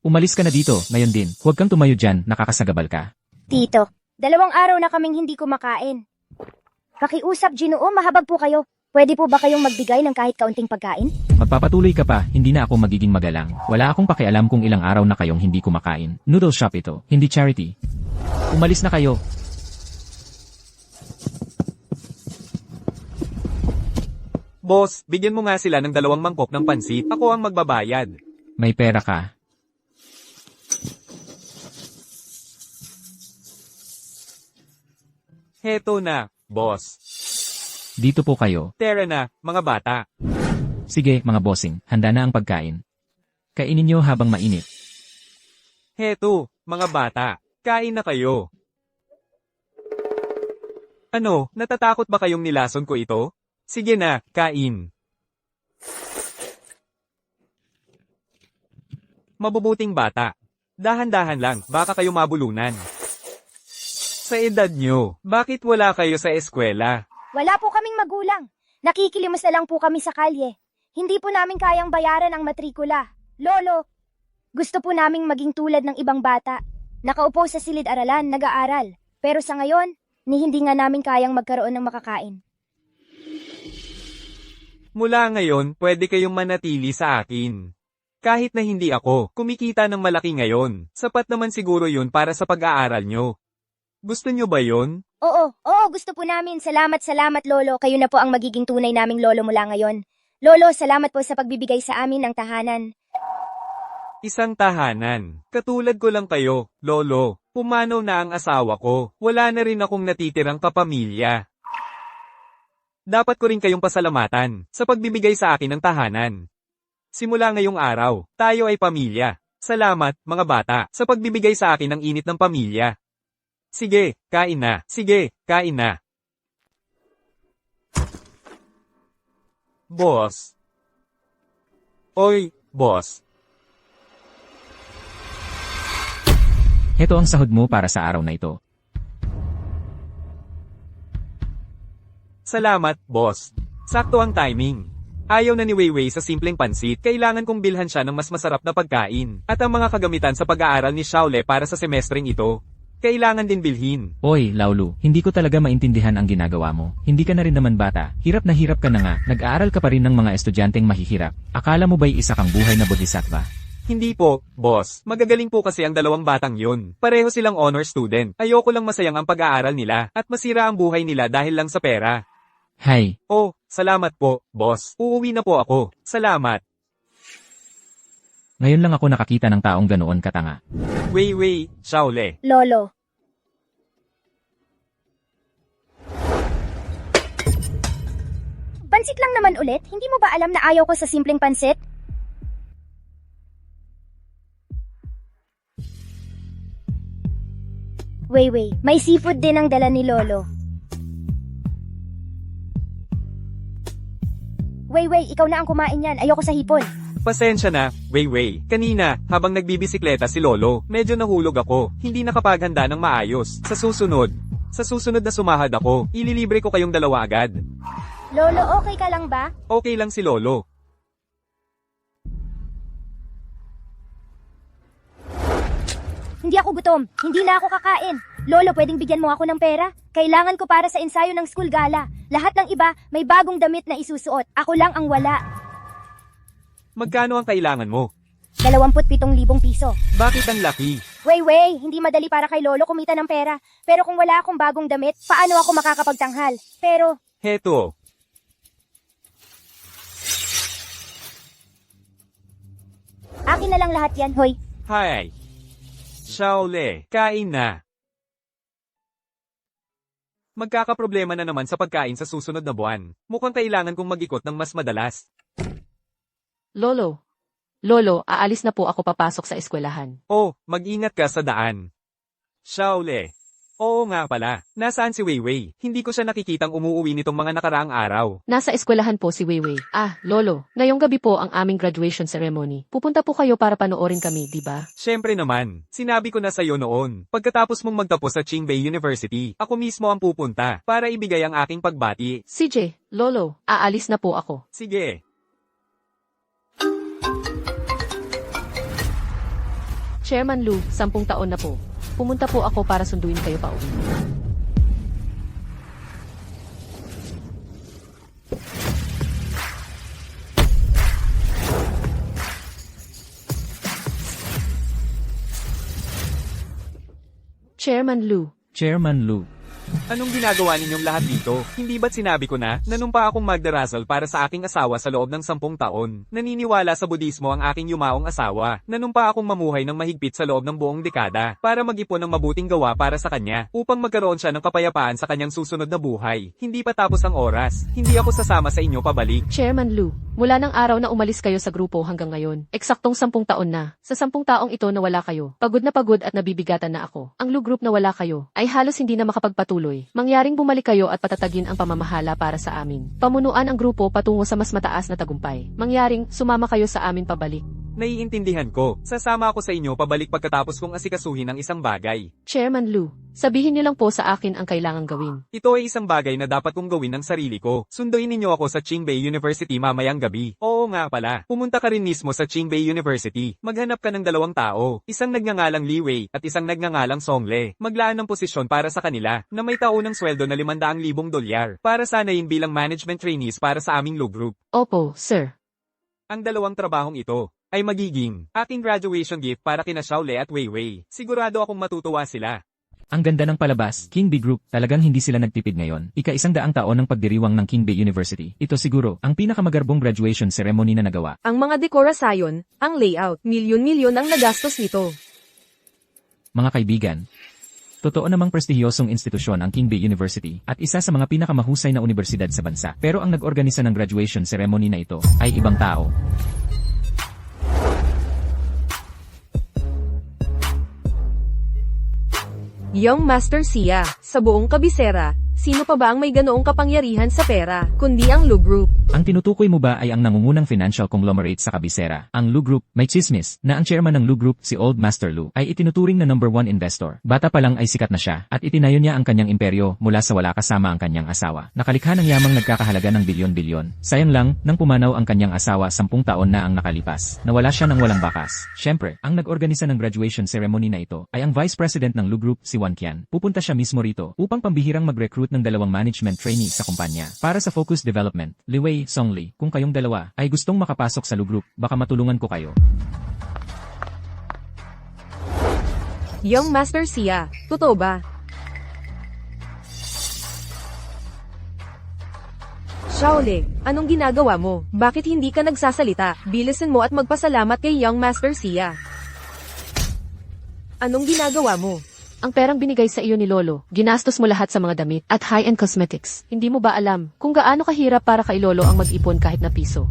Umalis ka na dito, ngayon din. Huwag kang tumayo dyan, nakakasagabal ka. Tito, 2 araw na kaming hindi kumakain. Pakiusap, Ginoo, mahabag po kayo. Pwede po ba kayong magbigay ng kahit kaunting pagkain? Magpapatuloy ka pa, hindi na ako magiging magalang. Wala akong pakialam kung ilang araw na kayong hindi kumakain. Noodle shop ito, hindi charity. Umalis na kayo. Boss, bigyan mo nga sila ng 2 mangkok ng pansit. Ako ang magbabayad. May pera ka. Heto na, boss. Dito po kayo. Tara na, mga bata. Sige, mga bossing, handa na ang pagkain. Kainin nyo habang mainit. Heto, mga bata. Kain na kayo. Ano, natatakot ba kayong nilason ko ito? Sige na, kain. Mabubuting bata. Dahan-dahan lang, baka kayo mabulunan. Sa edad nyo, bakit wala kayo sa eskwela? Wala po kaming magulang. Nakikilimos na lang po kami sa kalye. Hindi po namin kayang bayaran ang matrikula. Lolo, gusto po naming maging tulad ng ibang bata. Nakaupo sa silid-aralan, nag-aaral. Pero sa ngayon, hindi nga namin kayang magkaroon ng makakain. Mula ngayon, pwede kayong manatili sa akin. Kahit na hindi ako, kumikita ng malaki ngayon. Sapat naman siguro yun para sa pag-aaral nyo. Gusto nyo ba yun? Oo, gusto po namin. Salamat, Lolo. Kayo na po ang magiging tunay naming lolo mula ngayon. Lolo, salamat po sa pagbibigay sa amin ng tahanan. Isang tahanan. Katulad ko lang kayo, lolo. Pumanaw na ang asawa ko. Wala na rin akong natitirang kapamilya. Dapat ko rin kayong pasalamatan sa pagbibigay sa akin ng tahanan. Simula ngayong araw, tayo ay pamilya. Salamat, mga bata, sa pagbibigay sa akin ng init ng pamilya. Sige, kain na. Sige, kain na. Boss. Oy, boss. Heto ang sahod mo para sa araw na ito. Salamat, boss. Sakto ang timing. Ayaw na ni Weiwei sa simpleng pansit, kailangan kong bilhan siya ng mas masarap na pagkain. At ang mga kagamitan sa pag-aaral ni Xiaole para sa semestreng ito. Kailangan din bilhin. Oy, Laulu, hindi ko talaga maintindihan ang ginagawa mo. Hindi ka na rin naman bata, hirap na nga, nag-aaral ka pa rin ng mga estudyanteng mahihirap. Akala mo ba'y isa kang buhay na bodhisattva? Hindi po, boss. Magagaling po kasi ang 2 batang yun. Pareho silang honor student. Ayoko lang masayang ang pag-aaral nila at masira ang buhay nila dahil lang sa pera. Hay, Oh, salamat po, boss. Uuwi na po ako. Salamat. ngayon lang ako nakakita ng taong ganoon katanga. Weiwei, Xiaole. Lolo. Pansit lang naman ulit? Hindi mo ba alam na ayaw ko sa simpleng pansit? Weiwei, may seafood din ang dala ni Lolo. Weiwei, ikaw na ang kumain yan. Ayoko sa hipon. Pasensya na, Weiwei. Kanina, habang nagbibisikleta si Lolo, medyo nahulog ako. Hindi nakapaghanda ng maayos. Sa susunod na sumahad ako, ililibre ko kayong 2 agad. Lolo, okay ka lang ba? Okay lang si Lolo. Hindi ako gutom. Hindi na ako kakain. Lolo, pwedeng bigyan mo ako ng pera? Kailangan ko para sa ensayo ng school gala. Lahat ng iba, may bagong damit na isusuot. Ako lang ang wala. Magkano ang kailangan mo? 27,000 piso. Bakit ang laki? Wey, hindi madali para kay Lolo kumita ng pera. Pero kung wala akong bagong damit, paano ako makakapagtanghal? Pero, Heto. akin na lang lahat yan, hoy. Hi. Xiaole, kain na. Magkakaproblema na naman sa pagkain sa susunod na buwan. Mukhang kailangan kong mag-ikot ng mas madalas. Lolo, aalis na po ako papasok sa eskwelahan. Oh, mag-ingat ka sa daan. Xiaole. Oo nga pala. Nasaan si Weiwei? Hindi ko siya nakikitang umuuwi nitong mga nakaraang araw. Nasa eskwelahan po si Weiwei. Lolo, ngayong gabi po ang aming graduation ceremony. Pupunta po kayo para panoorin kami, di ba? Siyempre naman. Sinabi ko na sa'yo noon. Pagkatapos mong magtapos sa Qingbei University, ako mismo ang pupunta para ibigay ang aking pagbati. CJ, Lolo, aalis na po ako. Sige. Chairman Lu, 10 taon na po. Pumunta po ako para sunduin kayo pa uwi. Chairman Lu. Chairman Lu. Anong ginagawa ninyong lahat dito? Hindi ba't sinabi ko na nanumpa akong magdarasal para sa aking asawa sa loob ng 10 taon? Naniniwala sa budismo ang aking yumaong asawa. Nanumpa akong mamuhay ng mahigpit sa loob ng buong dekada para mag-ipon ng mabuting gawa para sa kanya upang magkaroon siya ng kapayapaan sa kanyang susunod na buhay. Hindi pa tapos ang oras. Hindi ako sasama sa inyo pabalik. Chairman Lu, mula ng araw na umalis kayo sa grupo hanggang ngayon, eksaktong 10 taon na. Sa 10 taong ito na wala kayo, pagod na pagod at nabibigatan na ako. Ang Lu Group na wala kayo, ay halos hindi na makapagpatuloy. Mangyaring bumalik kayo at patatagin ang pamamahala para sa amin. Pamunuan ang grupo patungo sa mas mataas na tagumpay. Mangyaring sumama kayo sa amin pabalik. Naiintindihan ko. Sasama ako sa inyo pabalik pagkatapos kong asikasuhin ang isang bagay. Chairman Lu, sabihin niyo lang po sa akin ang kailangang gawin. Ito ay isang bagay na dapat kong gawin ng sarili ko. Sunduin ninyo ako sa Qingbei University mamayang gabi. Oo nga pala. Pumunta ka rin mismo sa Qingbei University. Maghanap ka ng 2 tao. Isang nagngangalang Li Wei at isang nagngangalang Song Le. Maglaan ng posisyon para sa kanila na may taunang sweldo na $500,000 para sanayin bilang management trainees para sa aming Lu Group. Opo, sir. Ang 2 trabahong ito ay magiging aking graduation gift para kina Xiaole at Weiwei. Sigurado akong matutuwa sila. Ang ganda ng palabas, King B Group, talagang hindi sila nagtipid ngayon. Ika-100 taon ng pagdiriwang ng King B University. Ito siguro, ang pinakamagarbong graduation ceremony na nagawa. Ang mga dekorasyon, ang layout, milyon-milyon ang nagastos nito. Mga kaibigan, totoo namang prestihiyosong institusyon ang King B University at isa sa mga pinakamahusay na universidad sa bansa. Pero ang nag-organisa ng graduation ceremony na ito ay ibang tao. Young Master Sia, sa buong kabisera, sino pa ba ang may ganoong kapangyarihan sa pera, kundi ang Lu Group? Ang tinutukoy mo ba ay ang nangungunang financial conglomerate sa kabisera, ang Lu Group? May chismis na ang chairman ng Lu Group, si Old Master Lu, ay itinuturing na #1 investor. Bata pa lang ay sikat na siya at itinayo niya ang kanyang imperyo mula sa wala kasama ang kanyang asawa. Nakalikha ng yamang nagkakahalaga ng bilyon-bilyon. Sayang lang, nang pumanaw ang kanyang asawa 10 taon na ang nakalipas. Nawala siya ng walang bakas. Siyempre, ang nag-organisa ng graduation ceremony na ito ay ang Vice President ng Lu Group, si Wan Qian. Pupunta siya mismo rito upang pambihirang mag-recruit ng 2 management trainee sa kumpanya para sa focus development. Li Wei, Song Le, kung kayong dalawa ay gustong makapasok sa Lu Group, baka matulungan ko kayo. Young Master Sia, totoo ba? Xiaole, anong ginagawa mo? Bakit hindi ka nagsasalita? Bilisan mo at magpasalamat kay Young Master Sia. Anong ginagawa mo? Ang perang binigay sa iyo ni Lolo, ginastos mo lahat sa mga damit at high-end cosmetics. Hindi mo ba alam kung gaano kahirap para kay Lolo ang mag-ipon kahit na piso?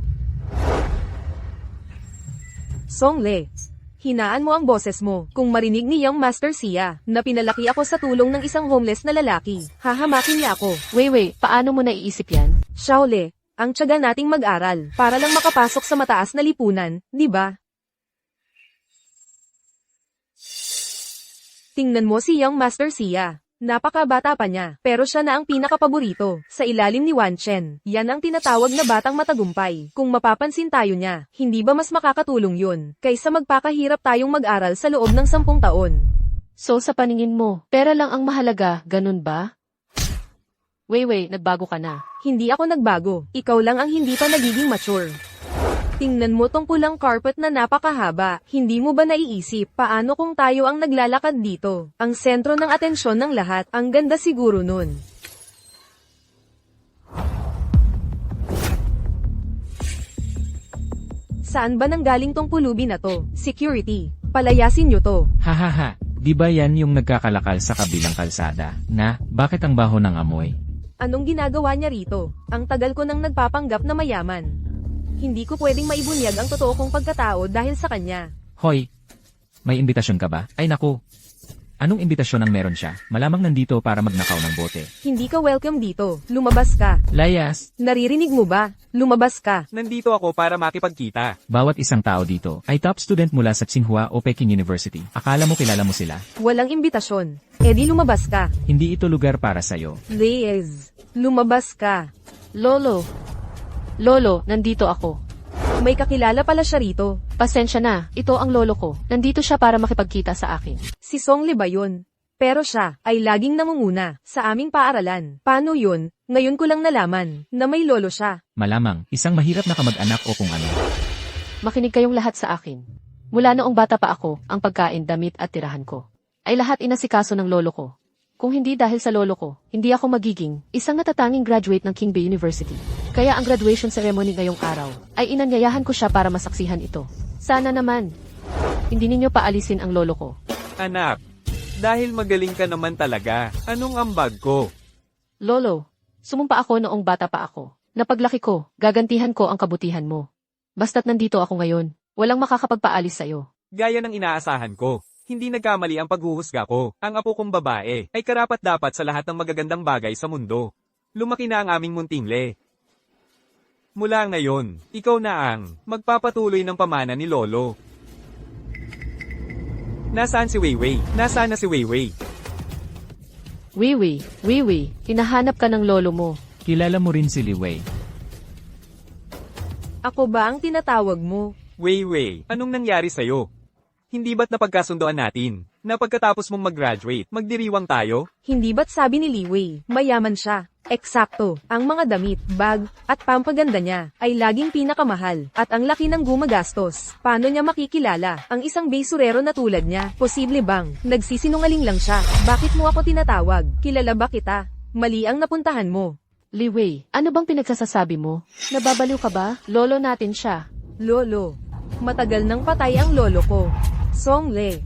Song Le, hinaan mo ang boses mo. Kung marinig ni Young Master Sia na pinalaki ako sa tulong ng isang homeless na lalaki, hahamakin niya ako. Weiwei, paano mo naiisip yan? Xiaole, ang tiyaga nating mag-aral para lang makapasok sa mataas na lipunan, di ba? Tingnan mo si Young Master Sia. Napakabata pa niya, pero siya na ang pinakapaborito. Sa ilalim ni Wan Chen, yan ang tinatawag na batang matagumpay. Kung mapapansin tayo niya, hindi ba mas makakatulong yun, kaysa magpakahirap tayong mag-aral sa loob ng 10 taon? So sa paningin mo, pera lang ang mahalaga, ganun ba? Weiwei, nagbago ka na. Hindi ako nagbago, ikaw lang ang hindi pa nagiging mature. Tingnan mo tong pulang carpet na napakahaba. Hindi mo ba naiisip, paano kung tayo ang naglalakad dito? Ang sentro ng atensyon ng lahat, ang ganda siguro nun. Saan ba nanggaling tong pulubi na to? Security, palayasin nyo to. Hahaha, di ba yan yung nagkakalakal sa kabilang kalsada? Na, bakit ang baho ng amoy? Anong ginagawa niya rito? Ang tagal ko nang nagpapanggap na mayaman. Hindi ko pwedeng maibunyag ang totoo kong pagkatao dahil sa kanya. Hoy, may imbitasyon ka ba? Ay naku, anong imbitasyon ang meron siya? Malamang nandito para magnakaw ng bote. Hindi ka welcome dito. Lumabas ka. Layas, Naririnig mo ba? Lumabas ka. Nandito ako para makipagkita. bawat isang tao dito ay top student mula sa Tsinghua o Peking University. Akala mo kilala mo sila? Walang imbitasyon. E di lumabas ka. Hindi ito lugar para sa'yo. Liz, lumabas ka. Lolo, nandito ako. May kakilala pala siya rito. Pasensya na, ito ang lolo ko. Nandito siya para makipagkita sa akin. Si Songle ba yun? Pero siya ay laging nangunguna sa aming paaralan. Paano yun? Ngayon ko lang nalaman na may lolo siya. Malamang, isang mahirap na kamag-anak o kung ano. Makinig kayong lahat sa akin. Mula noong bata pa ako, ang pagkain, damit at tirahan ko ay lahat inasikaso ng lolo ko. Kung hindi dahil sa lolo ko, hindi ako magiging isang natatanging graduate ng King Bay University. Kaya ang graduation ceremony ngayong araw ay inanyayahan ko siya para masaksihan ito. Sana naman, hindi ninyo paalisin ang lolo ko. Anak, dahil magaling ka naman talaga, anong ambag ko? Lolo, sumumpa ako noong bata pa ako. Napaglaki ko, gagantihan ko ang kabutihan mo. Basta't nandito ako ngayon, walang makakapagpaalis sa'yo. Gaya ng inaasahan ko, hindi nagkamali ang paghuhusga ko. Ang apo kong babae ay karapat-dapat sa lahat ng magagandang bagay sa mundo. Lumaki na ang aming muntingle. Mula ngayon, ikaw na ang magpapatuloy ng pamana ni Lolo. Nasaan si Weiwei? Nasaan na si Weiwei? Wiwi, hinahanap ka ng lolo mo. Kilala mo rin si Liwei. Ako ba ang tinatawag mo? Weiwei, anong nangyari sa'yo? Hindi ba't napagkasundoan natin na pagkatapos mong mag-graduate, magdiriwang tayo? Hindi ba't sabi ni Liwei, mayaman siya? Eksakto, ang mga damit, bag, at pampaganda niya ay laging pinakamahal at ang laki ng gumagastos. Paano niya makikilala ang isang besurero na tulad niya? Posible bang nagsisinungaling lang siya? Bakit mo ako tinatawag? Kilala ba kita? Mali ang napuntahan mo. Liwei, ano bang pinagsasasabi mo? Nababaliw ka ba? Lolo natin siya. Lolo, matagal nang patay ang lolo ko. Songle.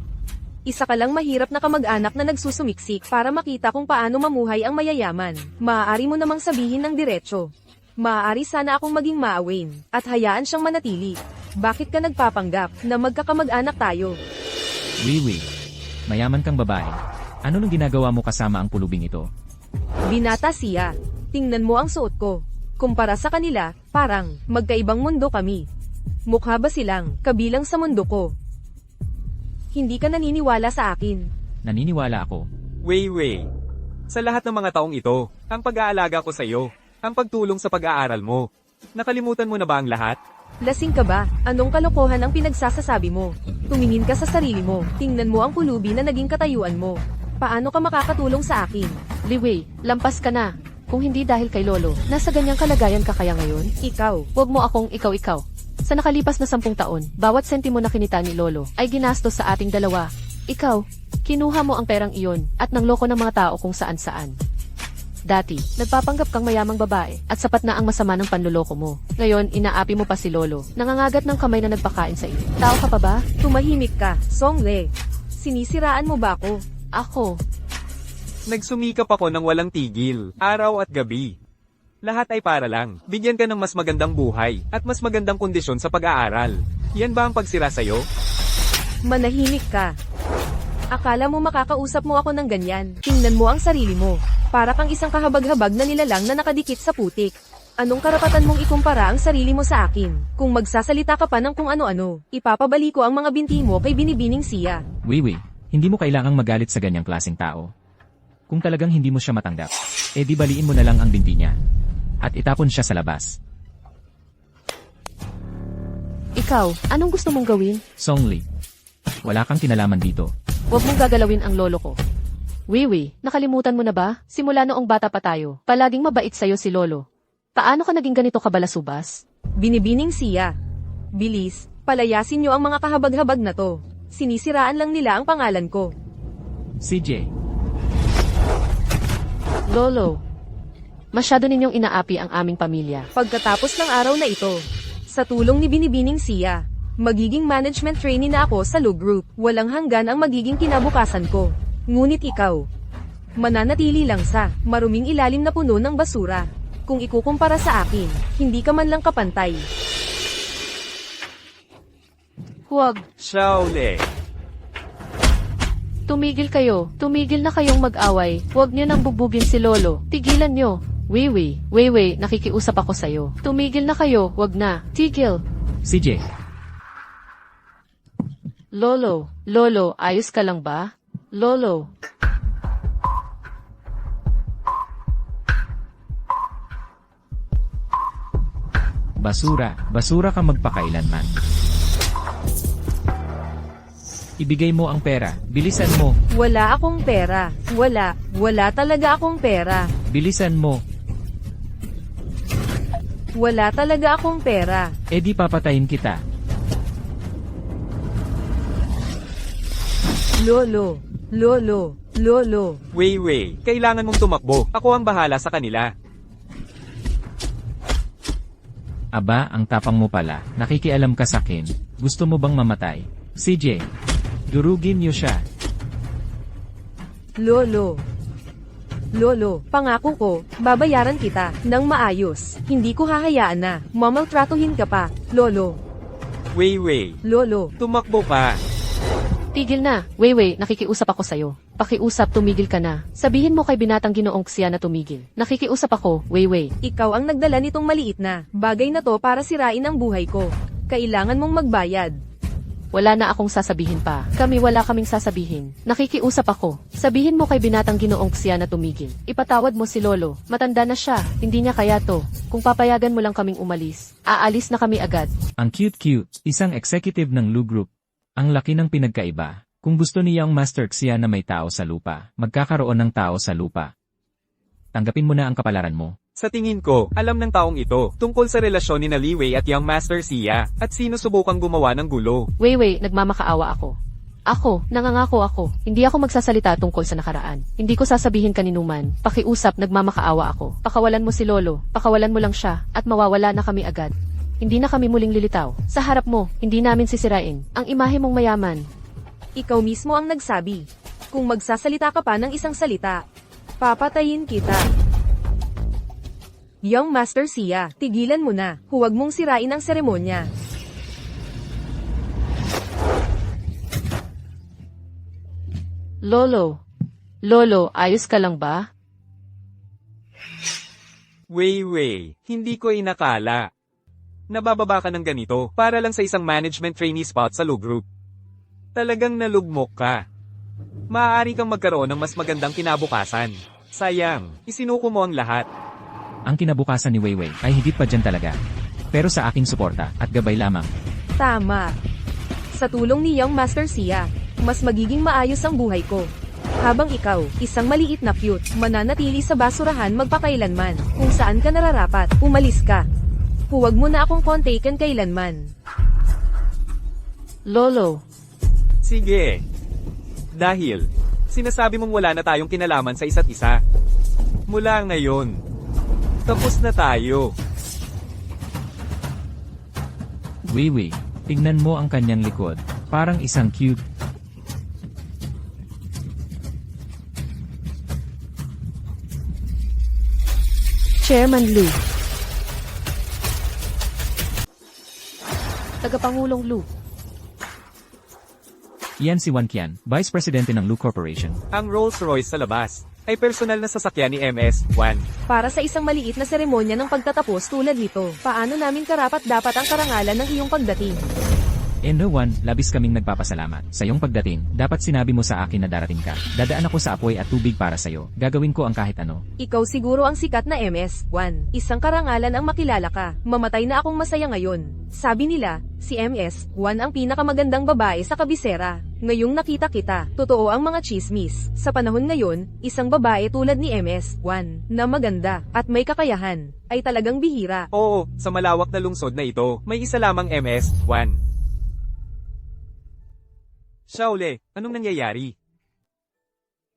Isa ka lang mahirap na kamag-anak na nagsusumiksik para makita kung paano mamuhay ang mayayaman. Maaari mo namang sabihin ng diretso. Maaari sana akong maging maawain at hayaan siyang manatili. Bakit ka nagpapanggap na magkakamag-anak tayo? Wiwi, mayaman kang babae. Ano nang ginagawa mo kasama ang pulubing ito? Binata siya. Tingnan mo ang suot ko. Kumpara sa kanila, parang magkaibang mundo kami. Mukha ba silang kabilang sa mundo ko? Hindi ka naniniwala sa akin. Naniniwala ako. Weiwei, sa lahat ng mga taong ito, ang pag-aalaga ko sa iyo, ang pagtulong sa pag-aaral mo. Nakalimutan mo na ba ang lahat? Lasing ka ba? Anong kalokohan ang pinagsasasabi mo? Tumingin ka sa sarili mo. Tingnan mo ang pulubi na naging katayuan mo. Paano ka makakatulong sa akin? Liwei, lampas ka na. Kung hindi dahil kay lolo, nasa ganyang kalagayan ka kaya ngayon? Ikaw. Huwag mo akong ikaw-ikaw. Sa nakalipas na 10 taon, bawat sentimo na kinita ni lolo ay ginastos sa ating dalawa. Ikaw, kinuha mo ang perang iyon at nangloko ng mga tao kung saan-saan. Dati, nagpapanggap kang mayamang babae at sapat na ang masama ng panloloko mo. Ngayon, inaapi mo pa si lolo. Nangangagat ng kamay na nagpakain sa iyo. Tao ka pa ba? Tumahimik ka, Songle. Sinisiraan mo ba ako? Ako. Nagsumikap ako ng walang tigil, araw at gabi. Lahat ay para lang, bigyan ka ng mas magandang buhay, at mas magandang kondisyon sa pag-aaral. Yan ba ang pagsira sa'yo? Manahimik ka. Akala mo makakausap mo ako ng ganyan. Tingnan mo ang sarili mo. Para kang isang kahabag-habag na nilalang na nakadikit sa putik. Anong karapatan mong ikumpara ang sarili mo sa akin? Kung magsasalita ka pa ng kung ano-ano, ipapabali ko ang mga binti mo kay Binibining Siya. Wiwi, hindi mo kailangang magalit sa ganyang klaseng tao. Kung talagang hindi mo siya matanggap, di baliin mo na lang ang binti niya. At itapon siya sa labas. Ikaw, anong gusto mong gawin? Songli, wala kang kinalaman dito. Huwag mong gagalawin ang lolo ko. Wiwi, nakalimutan mo na ba? Simula noong bata pa tayo, palaging mabait sa'yo si lolo. Paano ka naging ganito kabalasubas? Binibining Siya. Bilis, palayasin niyo ang mga kahabag-habag na to. Sinisiraan lang nila ang pangalan ko. CJ, Lolo, masyado ninyong inaapi ang aming pamilya. Pagkatapos ng araw na ito, sa tulong ni Binibining Siya, magiging management trainee na ako sa Lu Group. Walang hanggan ang magiging kinabukasan ko. Ngunit ikaw, mananatili lang sa maruming ilalim na puno ng basura. Kung ikukumpara sa akin, hindi ka man lang kapantay. Huwag, Shaole. tumigil kayo. Tumigil na kayong mag-away. Huwag niyo nang bubugin si lolo. Tigilan niyo. Weiwei, nakikiusap ako sa'yo. Tumigil na kayo. Huwag na. Tigil. CJ, Lolo, ayos ka lang ba? Lolo. Basura, basura ka magpakailanman. Ibigay mo ang pera, bilisan mo, Wala akong pera. Wala talaga akong pera. bilisan mo, Wala talaga akong pera. edi papatayin kita. Lolo. Wei, kailangan mong tumakbo. Ako ang bahala sa kanila. Aba, ang tapang mo pala, nakikialam ka sa akin. Gusto mo bang mamatay? CJ, durugin niyo siya. Lolo, pangako ko, babayaran kita ng maayos. Hindi ko hahayaan na mamaltratuhin ka pa. Lolo, Wei, tumakbo ka. Tigil na. Weiwei, nakikiusap ako sa'yo. Pakiusap, tumigil ka na. Sabihin mo kay binatang Ginoong Xia na tumigil. Nakikiusap ako, Weiwei. ikaw ang nagdala nitong maliit na bagay na to para sirain ang buhay ko. Kailangan mong magbayad. Wala na akong sasabihin pa. Wala kaming sasabihin. Nakikiusap ako. Sabihin mo kay binatang Ginoong Xia na tumigil. Ipatawad mo si Lolo. Matanda na siya. Hindi niya kaya to. Kung papayagan mo lang kaming umalis, aalis na kami agad. Ang cute, isang executive ng Lu Group. Ang laki ng pinagkaiba. Kung gusto ni Young Master Xia na may tao sa lupa, magkakaroon ng tao sa lupa. Tanggapin mo na ang kapalaran mo. Sa tingin ko, alam ng taong ito tungkol sa relasyon ni na Li Wei at Young Master Xia at sino subukang gumawa ng gulo. Weiwei, nagmamakaawa ako. Nangangako ako. Hindi ako magsasalita tungkol sa nakaraan. Hindi ko sasabihin kaninuman. Pakiusap, nagmamakaawa ako. Pakawalan mo si Lolo. Pakawalan mo lang siya. At mawawala na kami agad. Hindi na kami muling lilitaw. Sa harap mo, hindi namin sisirain ang imahe mong mayaman. Ikaw mismo ang nagsabi. Kung magsasalita ka pa ng isang salita, papatayin kita. Young Master Xia, tigilan mo na. Huwag mong sirain ang seremonya. Lolo, ayos ka lang ba? Wei, hindi ko inakala. Nabababa ka ng ganito para lang sa isang management trainee spot sa Lu Group. Talagang nalugmok ka. Maaari kang magkaroon ng mas magandang kinabukasan. Sayang, isinuko mo ang lahat. Ang kinabukasan ni Weiwei ay higit pa dyan talaga. Pero sa aking suporta at gabay lamang. Tama. Sa tulong ni Young Master Xia, mas magiging maayos ang buhay ko. Habang ikaw, isang maliit na cute, mananatili sa basurahan magpakailanman. Kung saan ka nararapat, umalis ka. Huwag mo na akong kontaken kailanman. Lolo, Sige. Dahil, sinasabi mong wala na tayong kinalaman sa isa't isa. Mula ngayon, tapos na tayo. Weiwei, tignan mo ang kanyang likod. Parang isang cute. Chairman Lu. Tagapangulong Lu. Iyan si Wan Qian, Vice Presidente ng Lu Corporation. Ang Rolls-Royce sa labas ay personal na sasakyan ni MS-1. Para sa isang maliit na seremonya ng pagtatapos tulad nito, paano namin karapat dapat ang karangalan ng iyong pagdating? No one, labis kaming nagpapasalamat. Sa iyong pagdating, dapat sinabi mo sa akin na darating ka. Dadaan ako sa apoy at tubig para sa iyo. Gagawin ko ang kahit ano. Ikaw siguro ang sikat na MS-1. Isang karangalan ang makilala ka. Mamatay na akong masaya ngayon. Sabi nila, si MS-1 ang pinakamagandang babae sa kabisera. Ngayong nakita kita, totoo ang mga chismis. Sa panahon ngayon, isang babae tulad ni MS-1 na maganda at may kakayahan ay talagang bihira. Oo, sa malawak na lungsod na ito, may isa lamang MS-1. Shaole, anong nangyayari?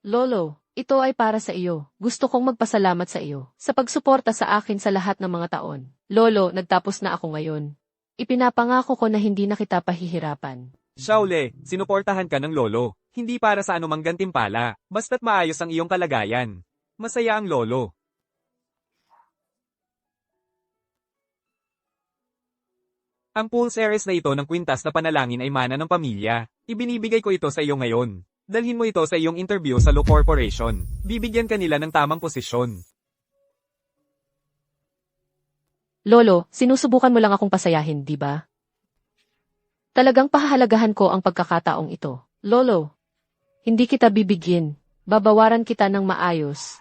Lolo, ito ay para sa iyo. Gusto kong magpasalamat sa iyo sa pagsuporta sa akin sa lahat ng mga taon. Lolo, nagtapos na ako ngayon. Ipinapangako ko na hindi na kita pahihirapan. Shaole, sinuportahan ka ng lolo. Hindi para sa anumang gantimpala, basta't maayos ang iyong kalagayan. Masaya ang lolo. Ang Pulse Heiress na ito ng kwintas na panalangin ay mana ng pamilya. Ibinibigay ko ito sa iyo ngayon. Dalhin mo ito sa iyong interview sa Lu Corporation. Bibigyan ka nila ng tamang posisyon. Lolo, sinusubukan mo lang akong pasayahin, di ba? Talagang pahahalagahan ko ang pagkakataong ito. Lolo, hindi kita bibigyan. Babawaran kita ng maayos.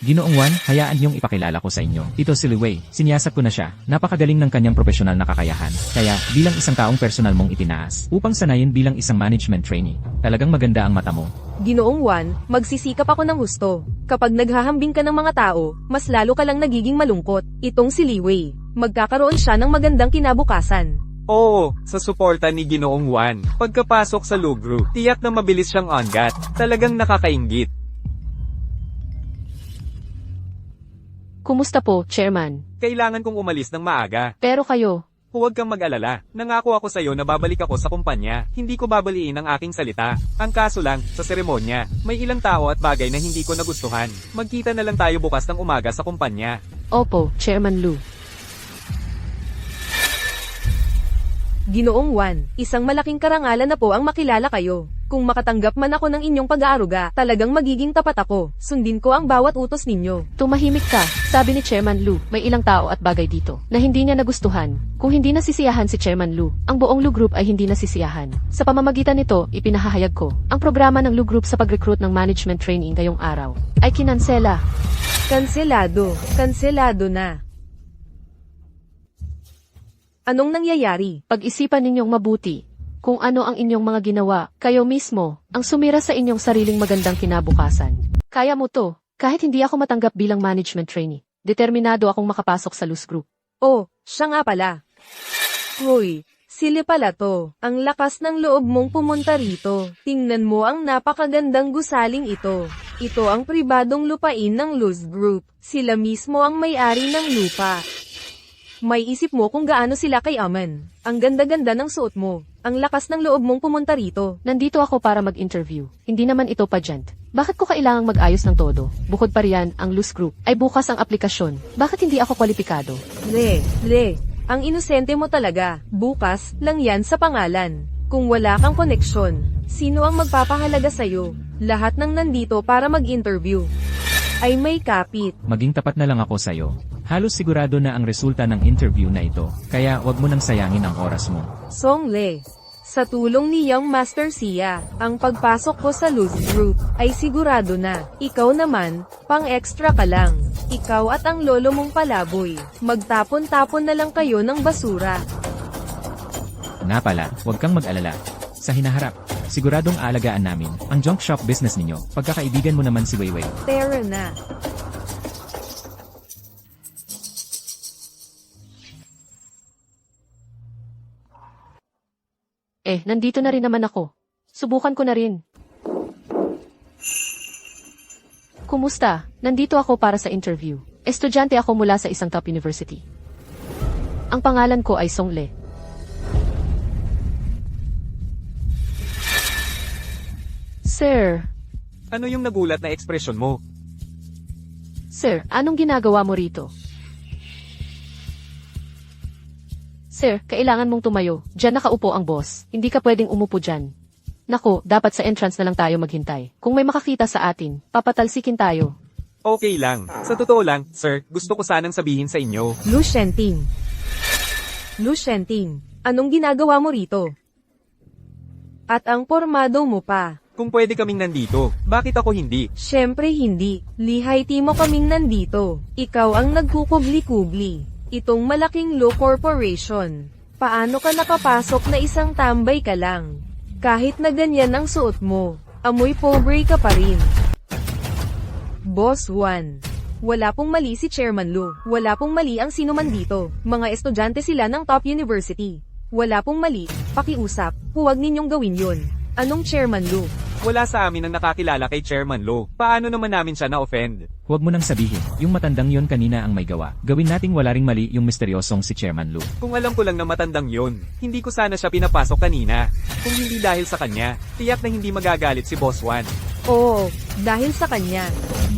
Ginoong Juan, hayaan niyong ipakilala ko sa inyo. Ito si Li Wei, siniyasat ko na siya. Napakagaling ng kanyang profesional na kakayahan. Kaya, bilang isang taong personal mong itinaas, upang sanayin bilang isang management trainee. Talagang maganda ang mata mo. Ginoong Juan, magsisikap ako ng husto. Kapag naghahambing ka ng mga tao, mas lalo ka lang nagiging malungkot. Itong si Li Wei, magkakaroon siya ng magandang kinabukasan. Oo, sa suporta ni Ginoong Juan. Pagkapasok sa Lu Group, tiyak na mabilis siyang on-gat. Talagang nakakainggit. Kumusta po, Chairman? Kailangan kong umalis ng maaga. Pero kayo, Huwag kang mag-alala. Nangako ako sa'yo na babalik ako sa kumpanya. Hindi ko babaliin ang aking salita. Ang kaso lang, sa seremonya, may ilang tao at bagay na hindi ko nagustuhan. Magkita na lang tayo bukas ng umaga sa kumpanya. opo, Chairman Lu. Ginoong Juan, isang malaking karangalan na po ang makilala kayo. Kung makatanggap man ako ng inyong pag-aaruga, talagang magiging tapat ako. Sundin ko ang bawat utos ninyo. Tumahimik ka, sabi ni Chairman Lu. May ilang tao at bagay dito na hindi niya nagustuhan. Kung hindi nasisiyahan si Chairman Lu, ang buong Lu Group ay hindi nasisiyahan. Sa pamamagitan nito, ipinahahayag ko, ang programa ng Lu Group sa pag-recruit ng management trainee ngayong araw ay kinansela. Kanselado. Kanselado na. Anong nangyayari? Pag-isipan ninyong mabuti kung ano ang inyong mga ginawa, kayo mismo, ang sumira sa inyong sariling magandang kinabukasan. Kaya mo to, kahit hindi ako matanggap bilang management trainee. Determinado akong makapasok sa Luz Group. Oh, siya nga pala. Hoy, sili pala to. Ang lakas ng loob mong pumunta rito. Tingnan mo ang napakagandang gusaling ito. Ito ang pribadong lupain ng Luz Group. Sila mismo ang may-ari ng lupa. May isip mo kung gaano sila kay Aman. Ang ganda-ganda ng suot mo. Ang lakas ng loob mong pumunta rito. Nandito ako para mag-interview. Hindi naman ito pageant. Bakit ko kailangang mag-ayos ng todo? Bukod pa riyan, ang Luz Group ay bukas ang aplikasyon. Bakit hindi ako kwalipikado? Le, ang inosente mo talaga. Bukas lang yan sa pangalan. Kung wala kang koneksyon, sino ang magpapahalaga sa'yo? Lahat ng nandito para mag-interview ay may kapit. Maging tapat na lang ako sa'yo. Halos sigurado na ang resulta ng interview na ito, kaya wag mo nang sayangin ang oras mo. Song Le, sa tulong ni Young Master Sia, ang pagpasok ko sa Luz Group ay sigurado na. Ikaw naman, pang-extra ka lang. Ikaw at ang lolo mong palaboy, magtapon-tapon na lang kayo ng basura. Nga pala, huwag kang mag-alala. Sa hinaharap, siguradong aalagaan namin ang junk shop business ninyo. Pagkakaibigan mo naman si Weiwei. Tara na. Nandito na rin naman ako. Subukan ko na rin. Kumusta? Nandito ako para sa interview. Estudyante ako mula sa isang top university. Ang pangalan ko ay Song Le. Sir, Ano yung nagulat na ekspresyon mo? Sir, anong ginagawa mo rito? Sir, kailangan mong tumayo. Diyan nakaupo ang boss. Hindi ka pwedeng umupo dyan. Nako, dapat sa entrance na lang tayo maghintay. Kung may makakita sa atin, papatalsikin tayo. Okay lang. Sa totoo lang, sir, gusto ko sanang sabihin sa inyo. Lu Shenting. Lu Shenting, anong ginagawa mo rito? At ang pormado mo pa. Kung pwede kaming nandito, bakit ako hindi? Siyempre hindi. Lihayti mo kaming nandito. Ikaw ang nagkukubli-kubli. Itong malaking Lu Corporation. Paano ka nakapasok na isang tambay ka lang? Kahit na ganyan ang suot mo, amoy pobre ka pa rin. Boss 1. Wala pong mali si Chairman Lu. Wala pong mali ang sino man dito. Mga estudyante sila ng top university. Wala pong mali. Pakiusap. Huwag ninyong gawin yun. Anong Chairman Lu? Wala sa amin ang nakakilala kay Chairman Lo. Paano naman namin siya na-offend? Huwag mo nang sabihin, yung matandang yon kanina ang may gawa. Gawin nating wala ring mali yung misteryosong si Chairman Lu. Kung alam ko lang na matandang yon, hindi ko sana siya pinapasok kanina. Kung hindi dahil sa kanya, tiyak na hindi magagalit si Boss Juan. Oo, dahil sa kanya.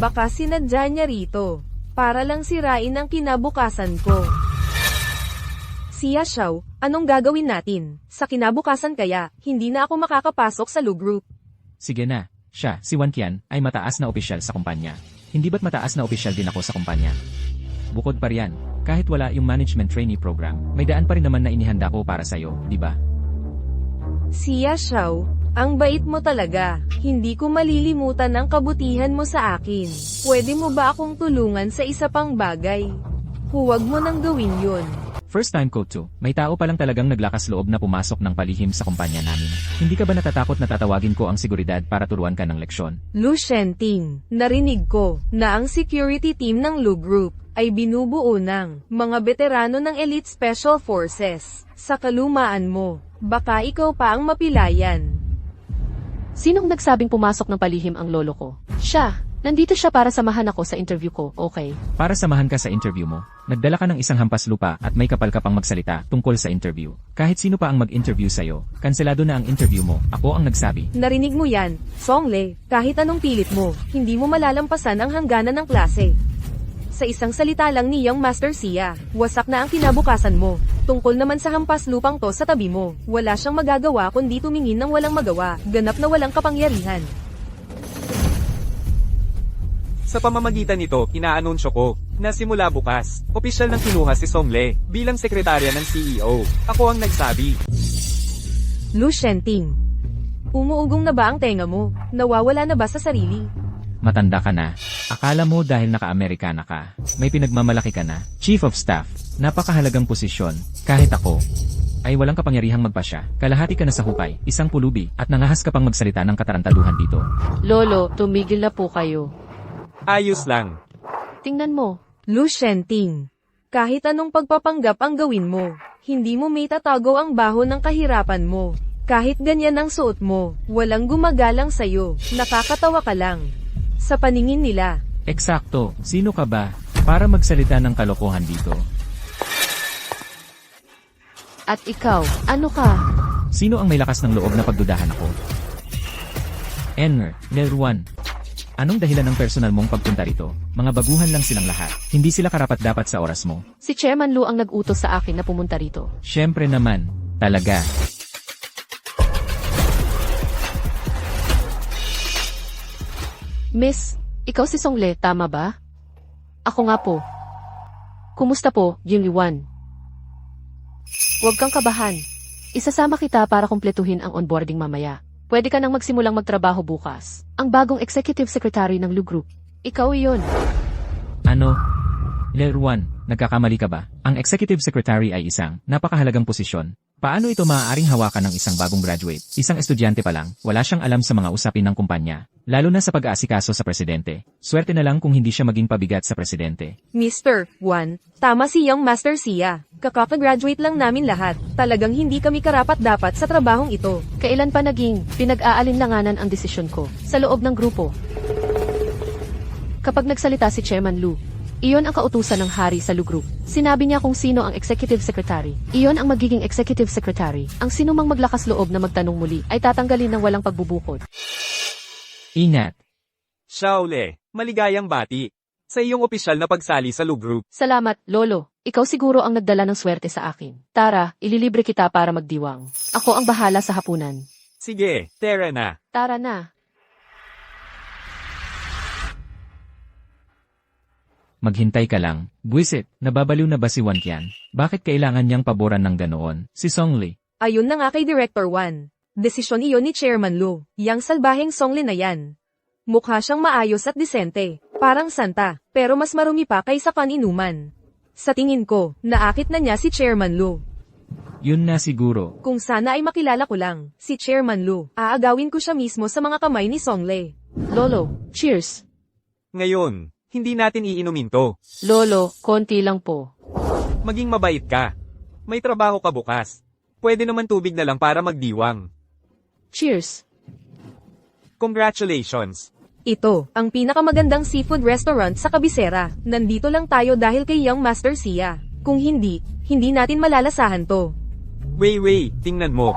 Baka sinadya niya rito. Para lang sirain ang kinabukasan ko. Siya Xiao, anong gagawin natin? Sa kinabukasan kaya, hindi na ako makakapasok sa Lu Group. Sige na, siya, si Wan Qian, ay mataas na opisyal sa kumpanya. Hindi ba't mataas na opisyal din ako sa kumpanya? Bukod pa riyan, kahit wala yung management trainee program, may daan pa rin naman na inihanda ko para sa'yo, di ba? Siya Xiao, Ang bait mo talaga. Hindi ko malilimutan ang kabutihan mo sa akin. Pwede mo ba akong tulungan sa isa pang bagay? Huwag mo nang gawin yun. First time ko to, may tao palang talagang naglakas loob na pumasok ng palihim sa kumpanya namin. Hindi ka ba natatakot na tatawagin ko ang seguridad para turuan ka ng leksyon? Lu Shenting, narinig ko na ang security team ng Lu Group ay binubuo ng mga veterano ng Elite Special Forces. Sa kalumaan mo, baka ikaw pa ang mapilayan. Sinong nagsabing pumasok ng palihim ang lolo ko? Siya. Nandito siya para samahan ako sa interview ko, okay? Para samahan ka sa interview mo, nagdala ka ng isang hampas lupa at may kapal ka pang magsalita tungkol sa interview. Kahit sino pa ang mag-interview sa'yo, kanselado na ang interview mo, ako ang nagsabi. Narinig mo yan, Songle, kahit anong pilit mo, hindi mo malalampasan ang hangganan ng klase. Sa isang salita lang ni Young Master Sia, wasak na ang kinabukasan mo. Tungkol naman sa hampas lupang to sa tabi mo, wala siyang magagawa kundi tumingin ng walang magawa, ganap na walang kapangyarihan. Sa pamamagitan nito, inaanunsyo ko na simula bukas, opisyal nang kinuha si Songle bilang sekretarya ng CEO. Ako ang nagsabi. Lu Shenting, umuugong na ba ang tenga mo? Nawawala na ba sa sarili? Matanda ka na. Akala mo dahil naka-Amerikana ka, may pinagmamalaki ka na. Chief of Staff, napakahalagang posisyon. Kahit ako, ay walang kapangyarihang magpasya. Kalahati ka na sa hukay, isang pulubi, at nangahas ka pang magsalita ng katarantaduhan dito. Lolo, tumigil na po kayo. Ayos lang. Tingnan mo. Lu Shenting, kahit anong pagpapanggap ang gawin mo, hindi mo may tatago ang baho ng kahirapan mo. Kahit ganyan ang suot mo, walang gumagalang sa'yo, nakakatawa ka lang. Sa paningin nila, Eksakto, sino ka ba para magsalita ng kalokohan dito? At ikaw, ano ka? Sino ang may lakas ng loob na pagdudahan ako? Nelruan. Anong dahilan ng personal mong pagpunta rito? Mga baguhan lang silang lahat. Hindi sila karapat-dapat sa oras mo. Si Chairman Lu ang nag-utos sa akin na pumunta rito. Siyempre naman, talaga. Miss, ikaw si Songle, tama ba? Ako nga po. Kumusta po, Yung Liwan? Huwag kang kabahan. Isasama kita para kumpletuhin ang onboarding mamaya. Pwede ka nang magsimulang magtrabaho bukas. Ang bagong executive secretary ng Lu Group. Ikaw iyon. Ano? Nelruan, nagkakamali ka ba? Ang executive secretary ay isang napakahalagang posisyon. Paano ito maaaring hawakan ng isang bagong graduate? Isang estudyante pa lang, wala siyang alam sa mga usapin ng kumpanya, lalo na sa pag-aasikaso sa presidente. Swerte na lang kung hindi siya maging pabigat sa presidente. Mr. Juan, tama si Young Master Sia. Kakaka-graduate lang namin lahat. Talagang hindi kami karapat-dapat sa trabahong ito. Kailan pa naging pinag-aalinlanganan ang desisyon ko sa loob ng grupo? Kapag nagsalita si Chairman Lu, iyon ang kautusan ng hari sa Lu Group. Sinabi niya kung sino ang executive secretary. Iyon ang magiging executive secretary. Ang sinumang maglakas loob na magtanong muli ay tatanggalin ng walang pagbubukod. Ingat! Shaole, maligayang bati. Sa iyong opisyal na pagsali sa Lu Group. Salamat, Lolo. Ikaw siguro ang nagdala ng swerte sa akin. Tara, ililibre kita para magdiwang. Ako ang bahala sa hapunan. Sige, tara na. Tara na. Maghintay ka lang. Buisit, nababaliw na ba si Wan Qian? Bakit kailangan niyang paboran ng ganoon? Si Songle. Ayun na nga kay Director Juan. Desisyon iyon ni Chairman Lu. Yang salbaheng Songle na yan. Mukha siyang maayos at disente. Parang santa, pero mas marumi pa kaysa kaninuman. Sa tingin ko, naakit na niya si Chairman Lu. Yun na siguro. Kung sana ay makilala ko lang, si Chairman Lu, aagawin ko siya mismo sa mga kamay ni Songle. Lolo, cheers. Ngayon, hindi natin iinumin to. Lolo, konti lang po. Maging mabait ka. May trabaho ka bukas. Pwede naman tubig na lang para magdiwang. Cheers. Congratulations. Ito, ang pinakamagandang seafood restaurant sa Kabisera. Nandito lang tayo dahil kay Young Master Sia. Kung hindi, hindi natin malalasahan to. Wei, tingnan mo.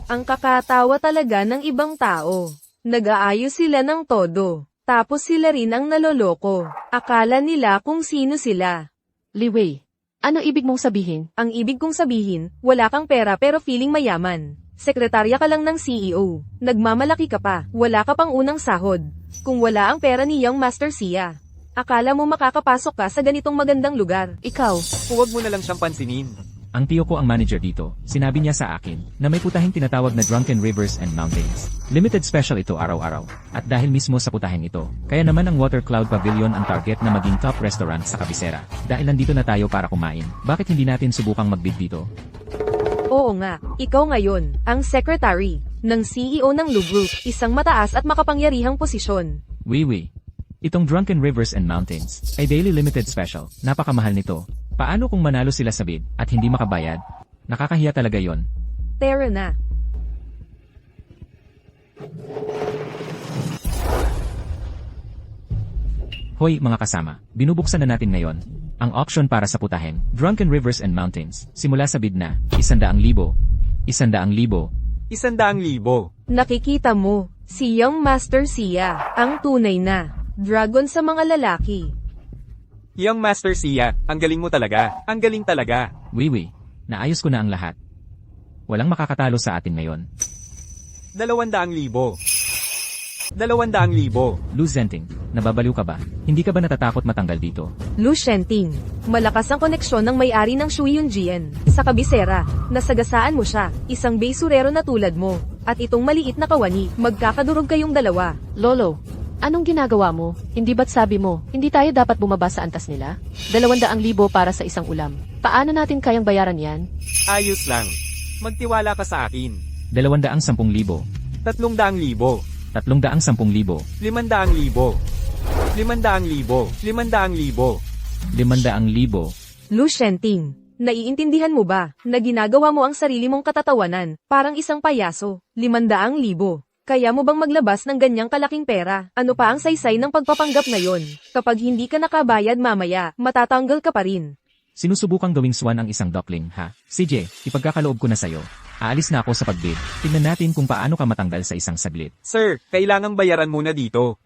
Ang kakatawa talaga ng ibang tao. Nag-aayos sila ng todo. Tapos sila rin ang naloloko. Akala nila kung sino sila. Li Wei, ano ibig mong sabihin? Ang ibig kong sabihin, wala kang pera pero feeling mayaman. Sekretarya ka lang ng CEO. Nagmamalaki ka pa, wala ka pang unang sahod. Kung wala ang pera ni Young Master Sia, akala mo makakapasok ka sa ganitong magandang lugar. Ikaw, Huwag mo na lang siyang pansinin. Ang tiyo ko ang manager dito. Sinabi niya sa akin na may putahing tinatawag na Drunken Rivers and Mountains. Limited special ito araw-araw. At dahil mismo sa putahing ito, kaya naman ang Water Cloud Pavilion ang target na maging top restaurant sa Kabisera. Dahil nandito na tayo para kumain, bakit hindi natin subukang magbid dito? Oo nga, ikaw ngayon, ang secretary ng CEO ng Lu Group, isang mataas at makapangyarihang posisyon. Wiwi. Itong Drunken Rivers and Mountains ay daily limited special. Napakamahal nito. Paano kung manalo sila sa bid at hindi makabayad? Nakakahiya talaga yon. Tara na. Hoy mga kasama, binubuksan na natin ngayon ang auction para sa putaheng Drunken Rivers and Mountains. Simula sa bid na 100,000, 100,000, 100,000. Nakikita mo, si Young Master Sia, ang tunay na dragon sa mga lalaki. Young Master Sia, ang galing mo talaga. Ang galing talaga. Wiwi, naayos ko na ang lahat. Walang makakatalo sa atin ngayon. 200,000. 200,000. Lu Zenting, nababaliw ka ba? Hindi ka ba natatakot matanggal dito? Lu Shenting, malakas ang koneksyon ng may-ari ng Shui Yunjian sa Kabisera. Nasagasaan mo siya, isang basurero na tulad mo, at itong maliit na kawani, magkakadurog kayong dalawa. Lolo, anong ginagawa mo? Hindi ba't sabi mo, hindi tayo dapat bumaba sa antas nila? 200,000 para sa isang ulam. Paano natin kayang bayaran yan? Ayos lang. Magtiwala ka sa akin. 210,000, 300,000. 310,000, 500,000. 500,000. 500,000. Lu Shenting, naiintindihan mo ba na ginagawa mo ang sarili mong katatawanan, parang isang payaso? 500,000. Kaya mo bang maglabas ng ganyang kalaking pera? Ano pa ang saysay ng pagpapanggap ngayon? Kapag hindi ka nakabayad mamaya, matatanggal ka pa rin. Sinusubukang gawing swan ang isang duckling, ha? CJ, ipagkakaloob ko na sa'yo. Aalis na ako sa pagbid. Tingnan natin kung paano ka matanggal sa isang saglit. Sir, kailangang bayaran muna dito.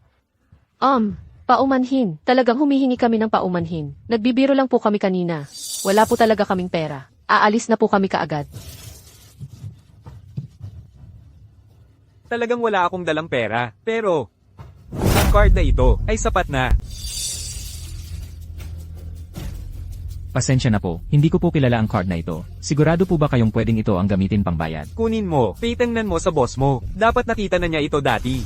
Paumanhin. Talagang humihingi kami ng paumanhin. Nagbibiro lang po kami kanina. Wala po talaga kaming pera. Aalis na po kami kaagad. Talagang wala akong dalang pera. Pero, ang card na ito ay sapat na. Pasensya na po, hindi ko po kilala ang card na ito. Sigurado po ba kayong pwedeng ito ang gamitin pang bayad? Kunin mo, titingnan mo sa boss mo. Dapat nakita na niya ito dati.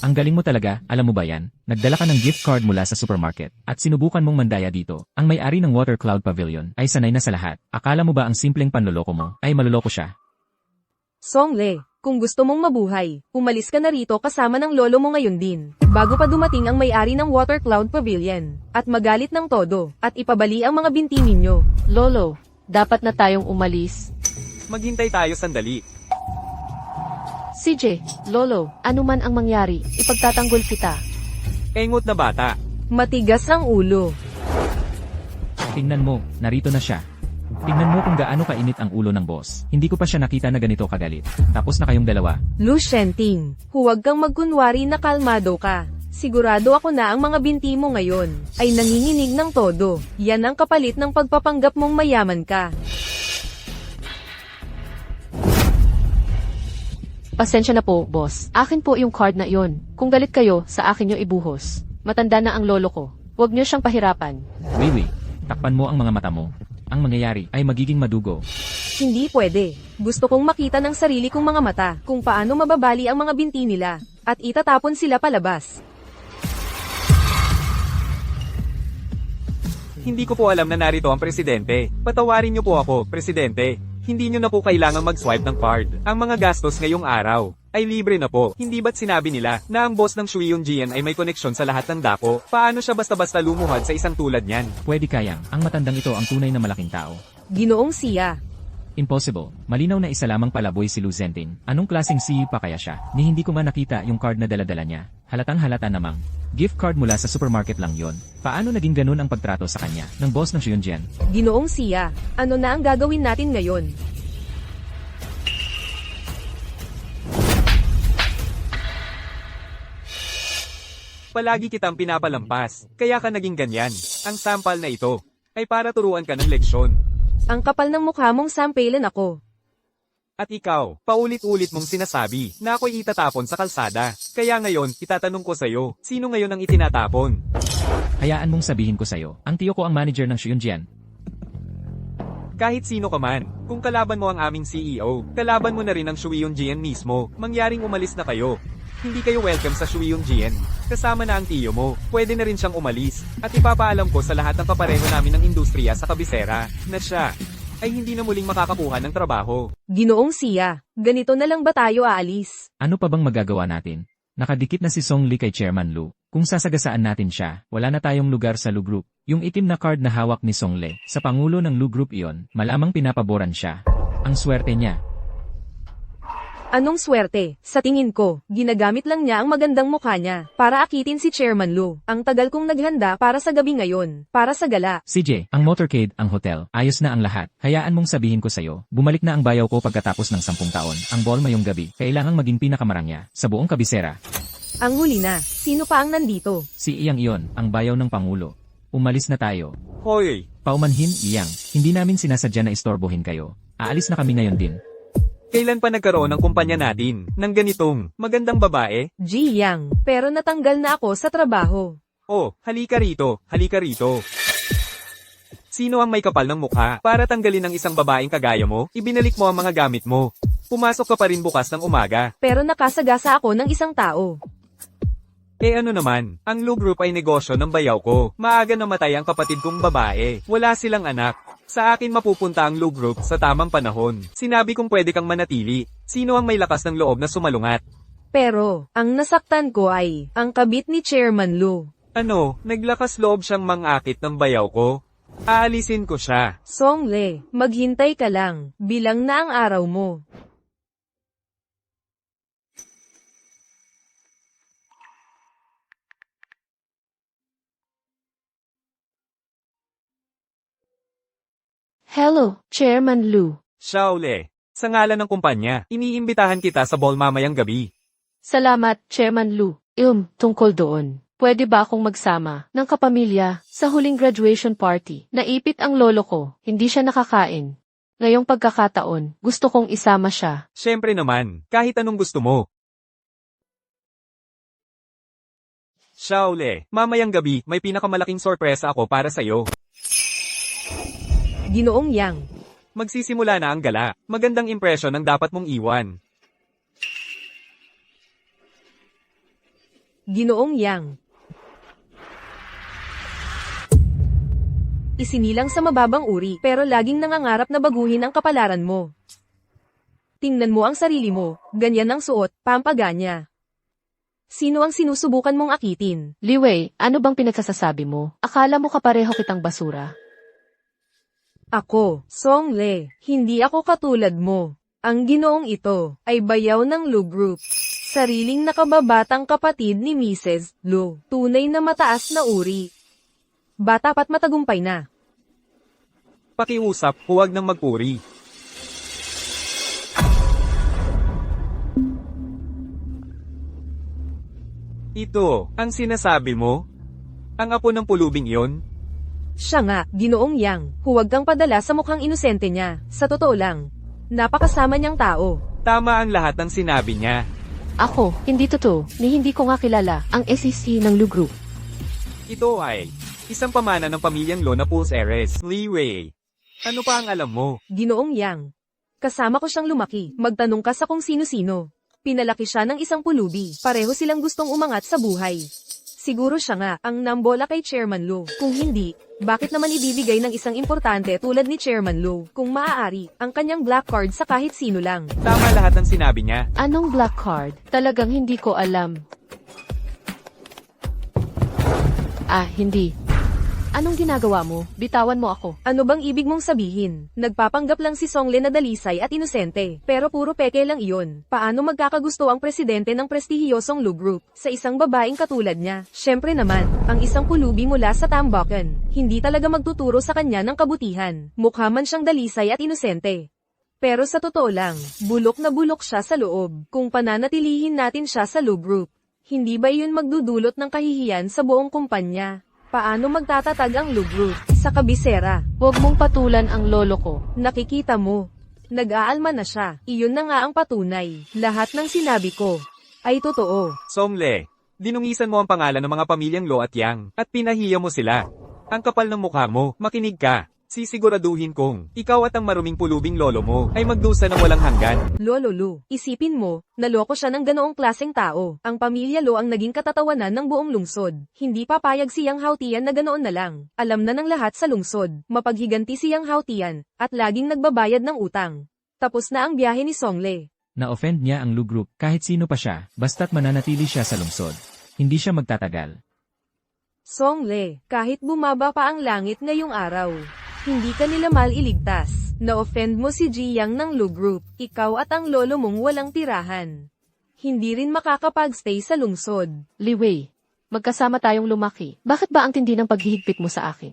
Ang galing mo talaga, alam mo ba yan? Nagdala ka ng gift card mula sa supermarket, at sinubukan mong mandaya dito. Ang may-ari ng Water Cloud Pavilion ay sanay na sa lahat. Akala mo ba ang simpleng panloloko mo ay maloloko siya? Songle, kung gusto mong mabuhay, umalis ka na rito kasama ng lolo mo ngayon din. Bago pa dumating ang may-ari ng Water Cloud Pavilion, at magalit ng todo, at ipabali ang mga binti ninyo. Lolo, dapat na tayong umalis. Maghintay tayo sandali. CJ, Lolo, ano man ang mangyari, ipagtatanggol kita. Engot na bata. Matigas ang ulo. Tingnan mo, narito na siya. Tingnan mo kung gaano kainit ang ulo ng boss. Hindi ko pa siya nakita na ganito kagalit. Tapos na kayong dalawa. Lu Shenting, huwag kang magkunwari na kalmado ka. Sigurado ako na ang mga binti mo ngayon ay nanginginig ng todo. Yan ang kapalit ng pagpapanggap mong mayaman ka. Pasensya na po, boss. Akin po yung card na iyon. Kung galit kayo, sa akin yung ibuhos. Matanda na ang lolo ko. Huwag niyo siyang pahirapan. Wiwi, takpan mo ang mga mata mo. Ang mangyayari ay magiging madugo. Hindi pwede. Gusto kong makita ng sarili kong mga mata kung paano mababali ang mga binti nila at itatapon sila palabas. Hindi ko po alam na narito ang presidente. Patawarin niyo po ako, presidente. Hindi niyo na po kailangang mag-swipe ng card. Ang mga gastos ngayong araw ay libre na po. Hindi ba't sinabi nila na ang boss ng Shui Yunjian ay may koneksyon sa lahat ng dako? Paano siya basta-basta lumuhad sa isang tulad niyan? Pwede kayang, ang matandang ito ang tunay na malaking tao. Ginoong Sia. Impossible. Malinaw na isa lamang palaboy si Lu Zenting. Anong klaseng CEO pa kaya siya? Ni hindi ko nga nakita yung card na daladala niya. Halatang halata namang. Gift card mula sa supermarket lang yon. Paano naging ganun ang pagtrato sa kanya ng boss ng Shuyunjian? Ginoong Sia, ano na ang gagawin natin ngayon? Palagi kitang pinapalampas, kaya ka naging ganyan. Ang sampal na ito ay para turuan ka ng leksyon. Ang kapal ng mukha mong sampelan ako. At ikaw, paulit-ulit mong sinasabi na ako'y itatapon sa kalsada. Kaya ngayon, itatanong ko sa'yo, sino ngayon ang itinatapon? Hayaan mong sabihin ko sa'yo, ang tiyo ko ang manager ng Shuyunjian. Kahit sino ka man, kung kalaban mo ang aming CEO, kalaban mo na rin ang Shui Yunjian mismo, mangyaring umalis na kayo. Hindi kayo welcome sa Shui Yunjian. Kasama na ang tiyo mo, pwede na rin siyang umalis. At ipapaalam ko sa lahat ng kapareho namin ng industriya sa kabisera, na siya ay hindi na muling makakakuha ng trabaho. Ginoong Sia, ganito na lang ba tayo aalis? Ano pa bang magagawa natin? Nakadikit na si Song Li kay Chairman Lu. Kung sasagasaan natin siya, wala na tayong lugar sa Lu Group. Yung itim na card na hawak ni Song Li, sa pangulo ng Lu Group iyon, malamang pinapaboran siya. Ang swerte niya. Anong swerte? Sa tingin ko, ginagamit lang niya ang magandang mukha niya para akitin si Chairman Lu. Ang tagal kong naghanda para sa gabi ngayon, para sa gala. CJ, ang motorcade, ang hotel, ayos na ang lahat. Hayaan mong sabihin ko sa'yo, bumalik na ang bayaw ko pagkatapos ng 10 taon. Ang ball mayong gabi, kailangang maging pinakamarangya sa buong kabisera. Ang huli na, sino pa ang nandito? Si Iyang iyon, ang bayaw ng Pangulo. Umalis na tayo. Hoy! Paumanhin, Iyang. Hindi namin sinasadya na istorbohin kayo. Aalis na kami ngayon din. Kailan pa nagkaroon ng kumpanya natin ng ganitong magandang babae? Ji Yang, pero natanggal na ako sa trabaho. Oh, halika rito, halika rito. Sino ang may kapal ng mukha para tanggalin ng isang babaeng kagaya mo? Ibinalik mo ang mga gamit mo. Pumasok ka pa rin bukas ng umaga. Pero nakasagasa ako ng isang tao. Eh ano naman, ang Lu Group ay negosyo ng bayaw ko. Maaga namatay ang kapatid kong babae. Wala silang anak. Sa akin mapupunta ang Lu Group sa tamang panahon. Sinabi kong pwede kang manatili. Sino ang may lakas ng loob na sumalungat? Pero, ang nasaktan ko ay, ang kabit ni Chairman Lu. Ano, naglakas loob siyang mangakit ng bayaw ko? Aalisin ko siya. Song Le, maghintay ka lang, bilang na ang araw mo. Hello, Chairman Lu. Shaole, sa ngalan ng kumpanya, iniimbitahan kita sa ball mamayang gabi. Salamat, Chairman Lu. Tungkol doon. Pwede ba akong magsama ng kapamilya sa huling graduation party? Naipit ang lolo ko, hindi siya nakakain. Ngayong pagkakataon, gusto kong isama siya. Siyempre naman, kahit anong gusto mo. Shaole, mamayang gabi, may pinakamalaking sorpresa ako para sa'yo. Ginoong Yang. Magsisimula na ang gala. Magandang impresyon ang dapat mong iwan. Ginoong Yang. Isinilang sa mababang uri, pero laging nangangarap na baguhin ang kapalaran mo. Tingnan mo ang sarili mo, ganyan ang suot, pampaganya. Sino ang sinusubukan mong akitin? Liwei, ano bang pinagsasasabi mo? Akala mo kapareho kitang basura? Ako, Song Le, hindi ako katulad mo. Ang ginoong ito ay bayaw ng Lu Group. Sariling nakababatang kapatid ni Mrs. Lu. Tunay na mataas na uri. Bata pa't matagumpay na. Pakiusap, huwag nang magpuri. Ito, ang sinasabi mo? Ang apo ng pulubing iyon? Siya nga, Ginoong Yang, huwag kang padala sa mukhang inosente niya. Sa totoo lang, napakasama niyang tao. Tama ang lahat ng sinabi niya. Ako, hindi totoo, ni hindi ko nga kilala ang SEC ng Lu Group. Ito ay isang pamana ng pamilyang Lo na Pulse Heiress, Li Wei. Ano pa ang alam mo? Ginoong Yang, kasama ko siyang lumaki. Magtanong ka sa kung sino-sino. Pinalaki siya ng isang pulubi. Pareho silang gustong umangat sa buhay. Siguro siya nga ang nambola kay Chairman Lu. Kung hindi, bakit naman ibibigay ng isang importante tulad ni Chairman Lu? Kung maaari, ang kanyang black card sa kahit sino lang. Tama lahat ng sinabi niya. Anong black card? Talagang hindi ko alam. Hindi. Anong ginagawa mo? Bitawan mo ako. Ano bang ibig mong sabihin? Nagpapanggap lang si Songle na dalisay at inosente, pero puro peke lang iyon. Paano magkakagusto ang presidente ng prestihiyosong Lu Group sa isang babaeng katulad niya? Syempre naman, ang isang pulubi mula sa Tambakan, hindi talaga magtuturo sa kanya ng kabutihan. Mukha man siyang dalisay at inosente. Pero sa totoo lang, bulok na bulok siya sa loob. Kung pananatilihin natin siya sa Lu Group, hindi ba iyon magdudulot ng kahihiyan sa buong kumpanya? Paano magtatatag ang Lu Group sa kabisera? Huwag mong patulan ang lolo ko. Nakikita mo. Nag-aalma na siya. Iyon na nga ang patunay. Lahat ng sinabi ko ay totoo. Songle, dinungisan mo ang pangalan ng mga pamilyang Lo at Yang, at pinahiya mo sila. Ang kapal ng mukha mo, makinig ka. Sisiguraduhin kong, ikaw at ang maruming pulubing lolo mo, ay magdusa ng walang hanggan. Lolo Lu, isipin mo, naloko siya ng ganoong klaseng tao. Ang pamilya Lo ang naging katatawanan ng buong lungsod. Hindi papayag siyang Hautian na ganoon na lang. Alam na ng lahat sa lungsod, mapaghiganti siyang Hautian, at laging nagbabayad ng utang. Tapos na ang biyahe ni Songle. Na-offend niya ang Lu Group kahit sino pa siya, basta't mananatili siya sa lungsod. Hindi siya magtatagal. Songle, kahit bumaba pa ang langit ngayong araw, hindi ka nila maliligtas. Na-offend mo si Jiyang ng Lu Group, ikaw at ang lolo mong walang tirahan. Hindi rin makakapag-stay sa lungsod. Liwei, magkasama tayong lumaki. Bakit ba ang tindi ng paghihigpit mo sa akin?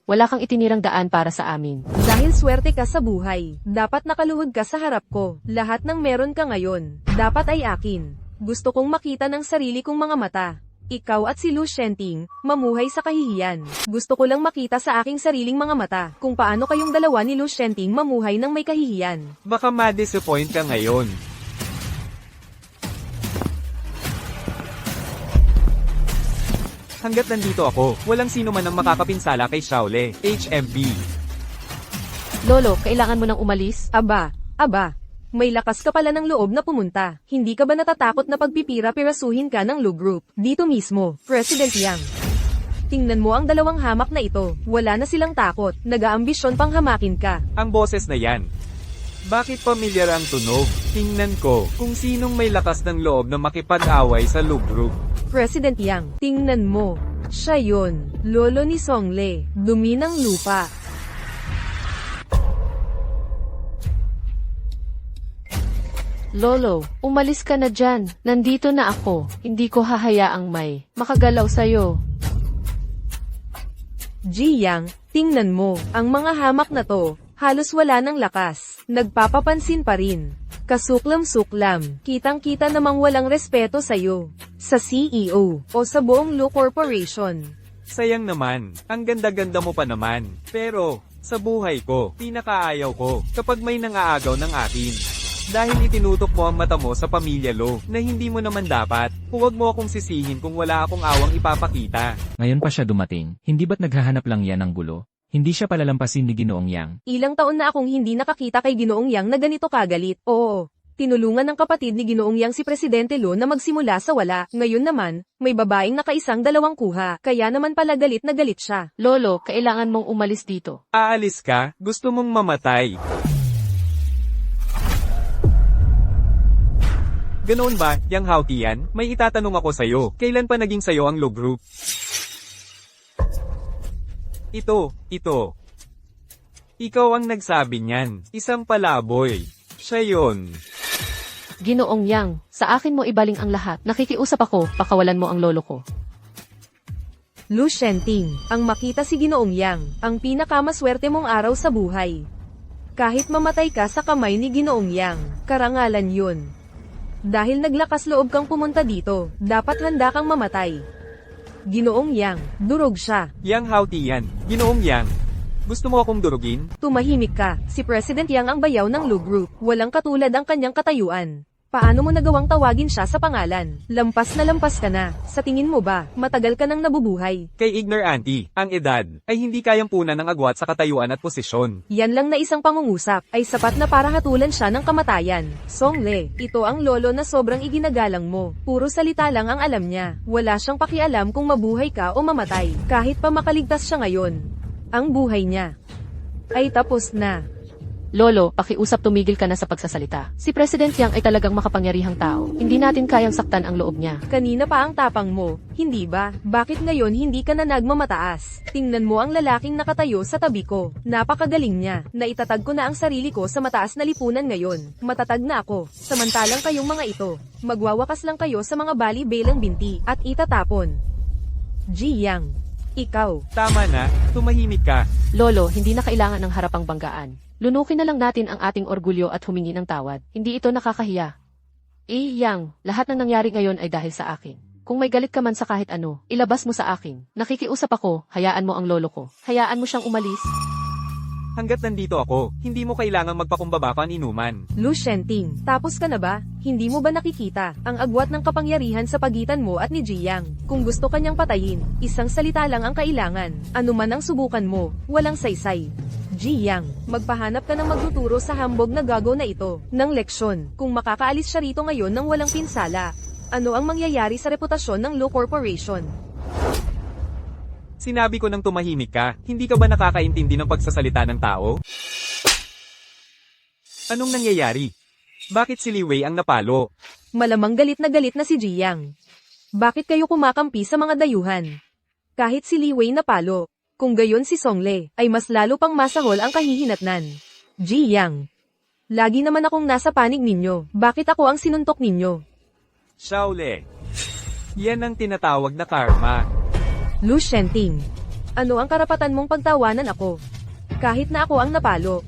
Wala kang itinirang daan para sa amin. Dahil swerte ka sa buhay, dapat nakaluhod ka sa harap ko. Lahat ng meron ka ngayon, dapat ay akin. Gusto kong makita ng sarili kong mga mata. Ikaw at si Lu Shenting, mamuhay sa kahihiyan. Gusto ko lang makita sa aking sariling mga mata kung paano kayong dalawa ni Lu Shenting mamuhay ng may kahihiyan. Baka ma-disappoint ka ngayon. Hanggat nandito ako, walang sino man ang makakapinsala kay Shaole, HMB. Lolo, kailangan mo nang umalis? Aba, may lakas ka pala ng loob na pumunta. Hindi ka ba natatakot na pagpipira-pirasuhin ka ng Lu Group? Dito mismo, President Yang. Tingnan mo ang dalawang hamak na ito. Wala na silang takot. Nag-aambisyon pang hamakin ka. Ang boses na yan. Bakit pamilyar ang tunog? Tingnan ko kung sinong may lakas ng loob na makipag-away sa Lu Group. President Yang, tingnan mo. Siya yun, lolo ni Songle. Dumi ng lupa. Lolo, umalis ka na dyan. Nandito na ako. Hindi ko hahayaang may makagalaw sa'yo. Jiyang, tingnan mo. Ang mga hamak na to, halos wala ng lakas. Nagpapapansin pa rin. Kasuklam-suklam, kitang-kita namang walang respeto sa'yo. Sa CEO, o sa buong Lu Corporation. Sayang naman, ang ganda-ganda mo pa naman. Pero, sa buhay ko, pinakaayaw ko kapag may nangaagaw ng akin. Dahil itinutok mo ang mata mo sa pamilya Lo na hindi mo naman dapat. Huwag mo akong sisihin kung wala akong awang ipapakita. Ngayon pa siya dumating, hindi ba't naghahanap lang yan ng gulo? Hindi siya palalampasin ni Ginoong Yang. Ilang taon na akong hindi nakakita kay Ginoong Yang na ganito kagalit. Oo, tinulungan ng kapatid ni Ginoong Yang si Presidente Lo na magsimula sa wala. Ngayon naman, may babaeng nakaisang dalawang kuha. Kaya naman pala galit na galit siya. Lolo, kailangan mong umalis dito. Aalis ka? Gusto mong mamatay? Ganoon ba, Yang Hautian? May itatanong ako sa'yo. Kailan pa naging sa'yo ang Lu Group? Ito. Ikaw ang nagsabi niyan. Isang palaboy. Siya yun. Ginoong Yang, sa akin mo ibaling ang lahat. Nakikiusap ako, pakawalan mo ang lolo ko. Lu Shenting, ang makita si Ginoong Yang, ang pinakamaswerte mong araw sa buhay. Kahit mamatay ka sa kamay ni Ginoong Yang, karangalan yun. Dahil naglakas loob kang pumunta dito, dapat handa kang mamatay. Ginoong Yang, durog siya. Yang Hautian. Ginoong Yang. Gusto mo akong durugin? Tumahimik ka, si President Yang ang bayaw ng Lu Group. Walang katulad ang kanyang katayuan. Paano mo nagawang tawagin siya sa pangalan? Lampas na lampas ka na. Sa tingin mo ba, matagal ka nang nabubuhay? Kay ignorante, ang edad ay hindi kayang punan ng agwat sa katayuan at posisyon. Yan lang na isang pangungusap, ay sapat na para hatulan siya ng kamatayan. Songle, ito ang lolo na sobrang iginagalang mo. Puro salita lang ang alam niya. Wala siyang pakialam kung mabuhay ka o mamatay. Kahit pa makaligtas siya ngayon. Ang buhay niya ay tapos na. Lolo, pakiusap tumigil ka na sa pagsasalita. Si President Yang ay talagang makapangyarihang tao. Hindi natin kayang saktan ang loob niya. Kanina pa ang tapang mo, hindi ba? Bakit ngayon hindi ka na nagmamataas? Tingnan mo ang lalaking nakatayo sa tabi ko. Napakagaling niya. Naitatag ko na ang sarili ko sa mataas na lipunan ngayon. Matatag na ako. Samantalang kayong mga ito, magwawakas lang kayo sa mga bali-belang binti at itatapon. Jiyang, ikaw. Tama na, tumahimik ka. Lolo, hindi na kailangan ng harapang banggaan. Lunukin na lang natin ang ating orgulyo at humingi ng tawad. Hindi ito nakakahiya. Yang, lahat ng nangyari ngayon ay dahil sa akin. Kung may galit ka man sa kahit ano, ilabas mo sa akin. Nakikiusap ako, hayaan mo ang lolo ko. Hayaan mo siyang umalis. Hanggat nandito ako, hindi mo kailangang magpakumbaba pa ang inuman. Lu Shenting, tapos ka na ba? Hindi mo ba nakikita ang agwat ng kapangyarihan sa pagitan mo at ni Jiyang? Kung gusto kanyang patayin, isang salita lang ang kailangan. Ano man ang subukan mo, walang saysay. Jiyang, magpahanap ka ng magtuturo sa hambog na gago na ito ng leksyon. Kung makakaalis siya rito ngayon nang walang pinsala, ano ang mangyayari sa reputasyon ng Lu Corporation? Sinabi ko nang tumahimik ka, hindi ka ba nakakaintindi ng pagsasalita ng tao? Anong nangyayari? Bakit si Li Wei ang napalo? Malamang galit na si Jiyang. Bakit kayo kumakampi sa mga dayuhan? Kahit si Li Wei napalo, kung gayon si Songle, ay mas lalo pang masahol ang kahihinatnan. Jiyang, lagi naman akong nasa panig ninyo, bakit ako ang sinuntok ninyo? Shaole. Yan ang tinatawag na karma. Lu Shenting, ano ang karapatan mong pagtawanan ako? Kahit na ako ang napalo.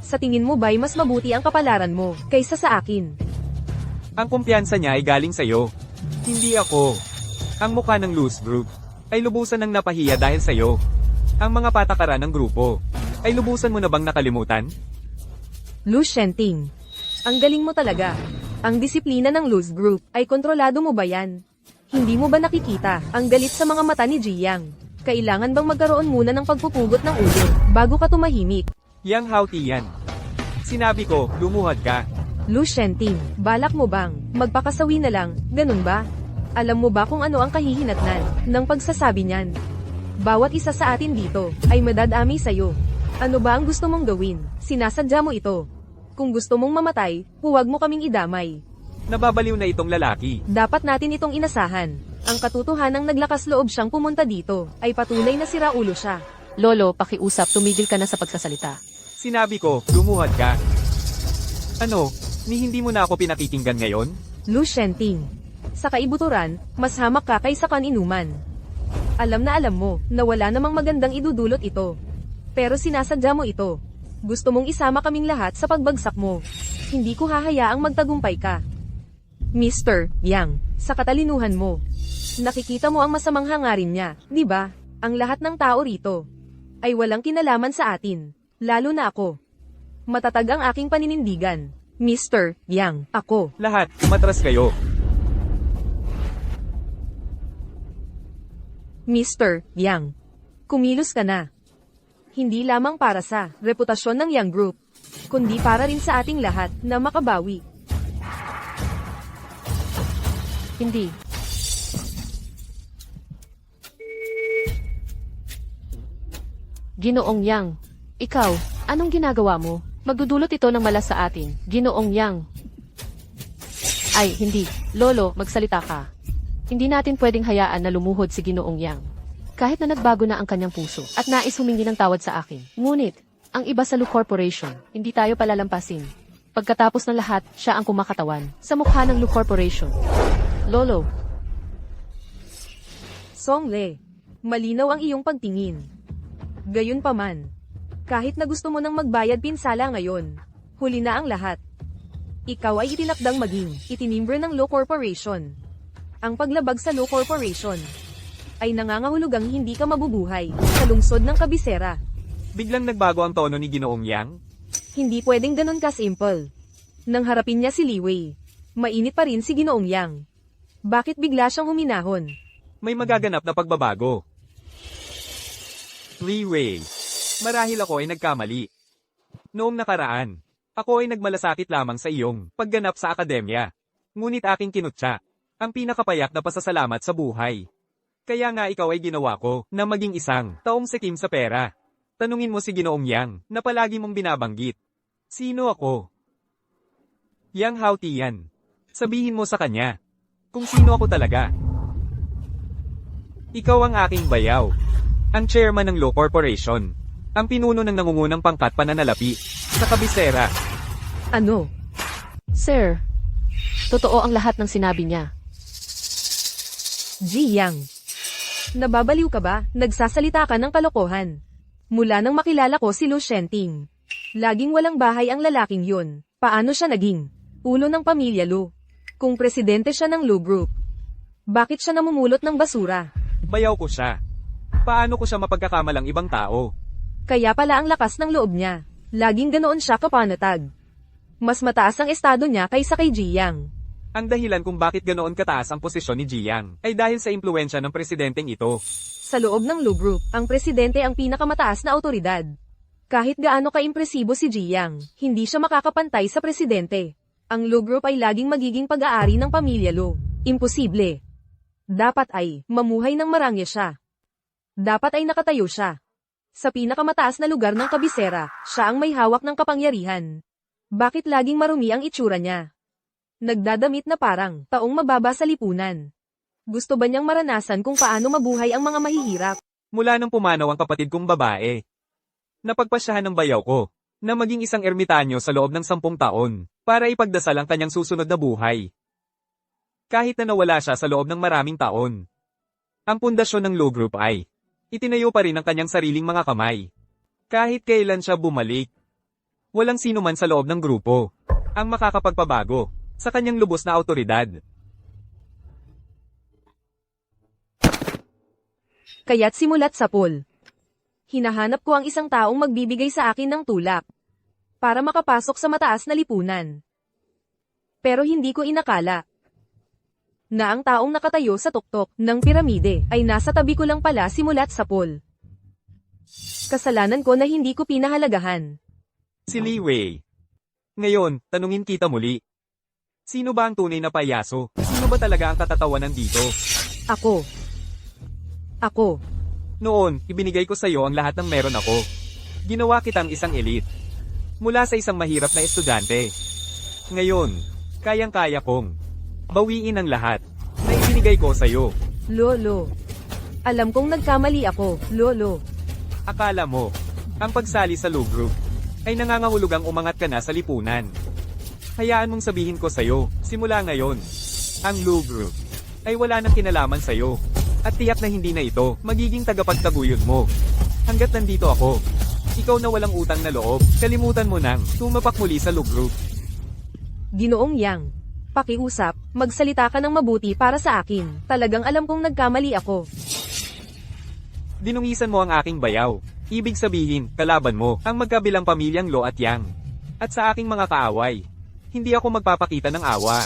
Sa tingin mo ba'y mas mabuti ang kapalaran mo, kaysa sa akin? Ang kumpiyansa niya ay galing sa'yo. Hindi ako. Ang mukha ng loose group ay lubusan ng napahiya dahil sa'yo. Ang mga patakaran ng grupo ay lubusan mo na bang nakalimutan? Lu Shenting, ang galing mo talaga. Ang disiplina ng loose group ay kontrolado mo ba yan? Hindi mo ba nakikita ang galit sa mga mata ni Jiyang? Kailangan bang magkaroon muna ng pagpupugot ng ulo bago ka tumahimik? Yang Hauti yan. Sinabi ko, lumuhad ka. Lu Shenting, balak mo bang magpakasawi na lang, ganun ba? Alam mo ba kung ano ang kahihinatnan ng pagsasabi niyan? Bawat isa sa atin dito ay madadami sa'yo. Ano ba ang gusto mong gawin? Sinasadya mo ito. Kung gusto mong mamatay, huwag mo kaming idamay. Nababaliw na itong lalaki. Dapat natin itong inasahan. Ang katotohanang naglakas loob siyang pumunta dito, ay patunay na siraulo siya. Lolo, pakiusap, tumigil ka na sa pagsasalita. Sinabi ko, lumuhad ka. Ano, ni hindi mo na ako pinakikinggan ngayon? Lu Shenting, sa kaibuturan, mas hamak ka kaysa kaninuman. Alam mo na wala namang magandang idudulot ito. Pero sinasadya mo ito. Gusto mong isama kaming lahat sa pagbagsak mo. Hindi ko hahayaang magtagumpay ka. Mr. Yang, sa katalinuhan mo, nakikita mo ang masamang hangarin niya, di ba? Ang lahat ng tao rito ay walang kinalaman sa atin, lalo na ako. Matatag ang aking paninindigan. Mr. Yang, ako. Lahat, umatras kayo. Mr. Yang, kumilos ka na. Hindi lamang para sa reputasyon ng Yang Group, kundi para rin sa ating lahat na makabawi. Hindi. Ginoong Yang, ikaw, anong ginagawa mo? Magdudulot ito ng malas sa atin. Ginoong Yang. Ay, hindi. Lolo, magsalita ka. Hindi natin pwedeng hayaan na lumuhod si Ginoong Yang. Kahit na nagbago na ang kanyang puso at nais humingi ng tawad sa akin. Ngunit, ang iba sa Lu Corporation, hindi tayo palalampasin. Pagkatapos ng lahat, siya ang kumakatawan sa mukha ng Lu Corporation. Lolo. Songle, malinaw ang iyong pagtingin. Gayunpaman, kahit na gusto mo nang magbayad pinsala ngayon, huli na ang lahat. Ikaw ay itinakdang maging itinimbre ng Lu Corporation. Ang paglabag sa Lu Corporation ay nangangahulugang hindi ka mabubuhay sa lungsod ng Kabisera. Biglang nagbago ang tono ni Ginoong Yang? Hindi pwedeng ganun ka-simple. Nang harapin niya si Li Wei, mainit pa rin si Ginoong Yang. Bakit bigla siyang huminahon? May magaganap na pagbabago. Li Wei, marahil ako ay nagkamali. Noong nakaraan, ako ay nagmalasakit lamang sa iyong pagganap sa akademya. Ngunit aking kinutya ang pinakapayak na pasasalamat sa buhay. Kaya nga ikaw ay ginawa ko na maging isang taong sikim sa pera. Tanungin mo si Ginoong Yang na palagi mong binabanggit. Sino ako? Yang Hauti yan. Sabihin mo sa kanya kung sino ako talaga. Ikaw ang aking bayaw. Ang chairman ng Lu Corporation. Ang pinuno ng nangungunang pangkat pananalapi sa Kabisera. Ano? Sir, totoo ang lahat ng sinabi niya. Jiyang, nababaliw ka ba? Nagsasalita ka ng kalokohan. Mula nang makilala ko si Lu Shenting, laging walang bahay ang lalaking yun. Paano siya naging ulo ng pamilya Lu? Kung presidente siya ng Lu Group, bakit siya namumulot ng basura? Bayaw ko siya. Paano ko siya mapagkakamalang ibang tao? Kaya pala ang lakas ng loob niya. Laging ganoon siya kapanatag. Mas mataas ang estado niya kaysa kay Jiang. Ang dahilan kung bakit ganoon kataas ang posisyon ni Jiang ay dahil sa impluensya ng presidenteng ito. Sa loob ng Lu Group, ang presidente ang pinakamataas na autoridad. Kahit gaano kaimpresibo si Jiang, hindi siya makakapantay sa presidente. Ang Lu Group ay laging magiging pag-aari ng pamilya Lu. Imposible. Dapat ay mamuhay ng marangya siya. Dapat ay nakatayo siya. Sa pinakamataas na lugar ng kabisera, siya ang may hawak ng kapangyarihan. Bakit laging marumi ang itsura niya? Nagdadamit na parang taong mababa sa lipunan. Gusto ba niyang maranasan kung paano mabuhay ang mga mahihirap? Mula nang pumanaw ang kapatid kong babae, napagpasyahan ng bayaw ko na maging isang ermitanyo sa loob ng 10 taon para ipagdasal ang kanyang susunod na buhay. Kahit na nawala siya sa loob ng maraming taon. Ang pundasyon ng Lu Group ay itinayo pa rin ang kanyang sariling mga kamay. Kahit kailan siya bumalik, walang sino man sa loob ng grupo ang makakapagpabago sa kanyang lubos na autoridad. Kaya't simulat sa pool. Hinahanap ko ang isang taong magbibigay sa akin ng tulak para makapasok sa mataas na lipunan. Pero hindi ko inakala na ang taong nakatayo sa tuktok ng piramide ay nasa tabi ko lang pala simulat sa pool. Kasalanan ko na hindi ko pinahalagahan. Si Li Wei. Ngayon, tanungin kita muli. Sino ba ang tunay na payaso? Sino ba talaga ang katatawanan dito? Ako. Noon, ibinigay ko sa iyo ang lahat ng meron ako. Ginawa kitang isang elite. Mula sa isang mahirap na estudyante. Ngayon, kayang-kaya kong bawiin ang lahat na ibinigay ko sa iyo. Lolo. Alam kong nagkamali ako, Lolo. Akala mo, ang pagsali sa Lu Group ay nangangahulugang umangat ka na sa lipunan. Hayaan mong sabihin ko sa'yo, simula ngayon, ang Lu Group ay wala nang kinalaman sa'yo. At tiyak na hindi na ito magiging tagapagtaguyod mo. Hanggat nandito ako, ikaw na walang utang na loob, kalimutan mo nang tumapak muli sa Lu Group. Ginoong Yang. Pakiusap, magsalita ka ng mabuti para sa akin. Talagang alam kong nagkamali ako. Dinungisan mo ang aking bayaw. Ibig sabihin, kalaban mo ang magkabilang pamilyang Lo at Yang. At sa aking mga kaaway, hindi ako magpapakita ng awa.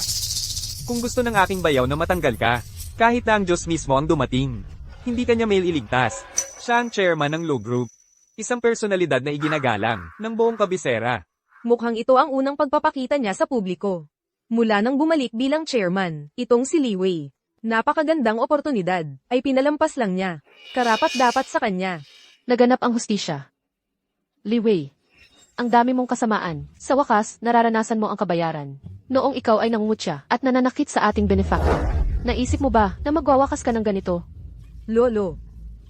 Kung gusto ng aking bayaw na matanggal ka, kahit na ang Diyos mismo ang dumating, hindi kanya mailigtas. Siya ang chairman ng Lu Group. Isang personalidad na iginagalang ng buong kabisera. Mukhang ito ang unang pagpapakita niya sa publiko. Mula nang bumalik bilang chairman, itong si Li Wei. Napakagandang oportunidad, ay pinalampas lang niya. Karapat-dapat sa kanya. Naganap ang hustisya. Li Wei, ang dami mong kasamaan. Sa wakas, nararanasan mo ang kabayaran. Noong ikaw ay nangungutya at nananakit sa ating benefactor. Naisip mo ba na magwawakas ka ng ganito? Lolo,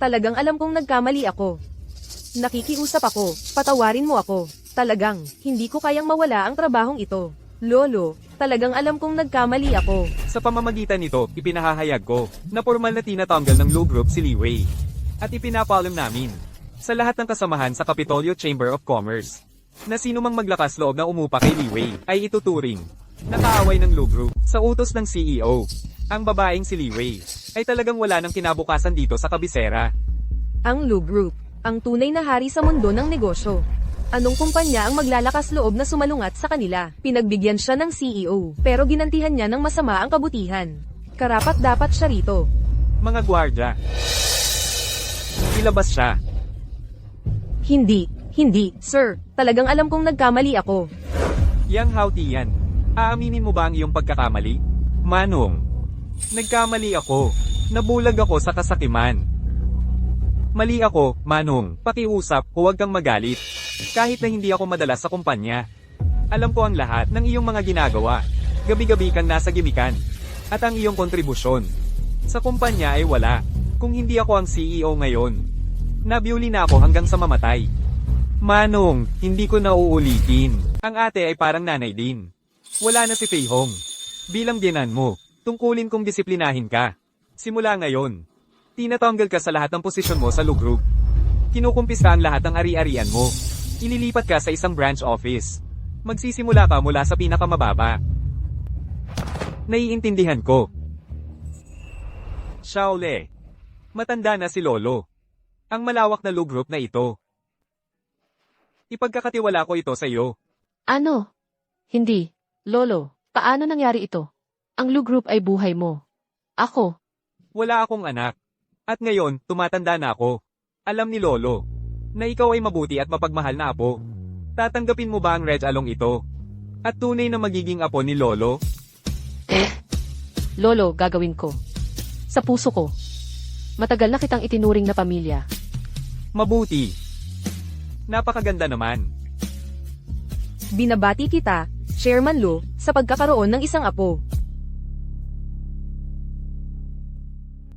talagang alam kong nagkamali ako. Nakikiusap ako, patawarin mo ako. Talagang, hindi ko kayang mawala ang trabahong ito. Lolo, talagang alam kong nagkamali ako. Sa pamamagitan nito, ipinahahayag ko na formal na tinatanggal ng Lu Group si Li Wei. At ipinapaalam namin sa lahat ng kasamahan sa Capitolio Chamber of Commerce na sino mang maglakas loob na umupa kay Li Wei ay ituturing na kaaway ng Lu Group. Sa utos ng CEO, ang babaeng si Li Wei ay talagang wala ng kinabukasan dito sa kabisera. Ang Lu Group, ang tunay na hari sa mundo ng negosyo. Anong kumpanya ang maglalakas loob na sumalungat sa kanila? Pinagbigyan siya ng CEO, pero ginantihan niya ng masama ang kabutihan. Karapat-dapat siya rito. Mga gwardya, ilabas siya. Hindi, sir. Talagang alam kong nagkamali ako. Yang Hautian, aaminin mo ba ang iyong pagkakamali? Manong, nagkamali ako. Nabulag ako sa kasakiman. Mali ako, Manong. Pakiusap, huwag kang magalit. Kahit na hindi ako madalas sa kumpanya. Alam ko ang lahat ng iyong mga ginagawa. Gabi-gabi kang nasa gimikan. At ang iyong kontribusyon sa kumpanya ay wala. Kung hindi ako ang CEO ngayon, nabiuli na ako hanggang sa mamatay. Manong, hindi ko na uulitin. Ang ate ay parang nanay din. Wala na si Fei Hong. Bilang biyenan mo, tungkulin kong disiplinahin ka. Simula ngayon, tinatanggal ka sa lahat ng posisyon mo sa Lu Group. Kinukumpisa ang lahat ng ari-arian mo. Ililipat ka sa isang branch office. Magsisimula ka mula sa pinakamababa. Naiintindihan ko. Shaole. Matanda na si Lolo. Ang malawak na Lu Group na ito. Ipagkakatiwala ko ito sa iyo. Ano? Hindi. Lolo, paano nangyari ito? Ang Lu Group ay buhay mo. Ako, Wala akong anak. At ngayon, tumatanda na ako. Alam ni Lolo, na ikaw ay mabuti at mapagmahal na apo. Tatanggapin mo ba ang Reg Along ito? At tunay na magiging apo ni Lolo? Lolo, gagawin ko. Sa puso ko. Matagal na kitang itinuring na pamilya. Mabuti. Napakaganda naman. Binabati kita, Chairman Lu, sa pagkakaroon ng isang apo.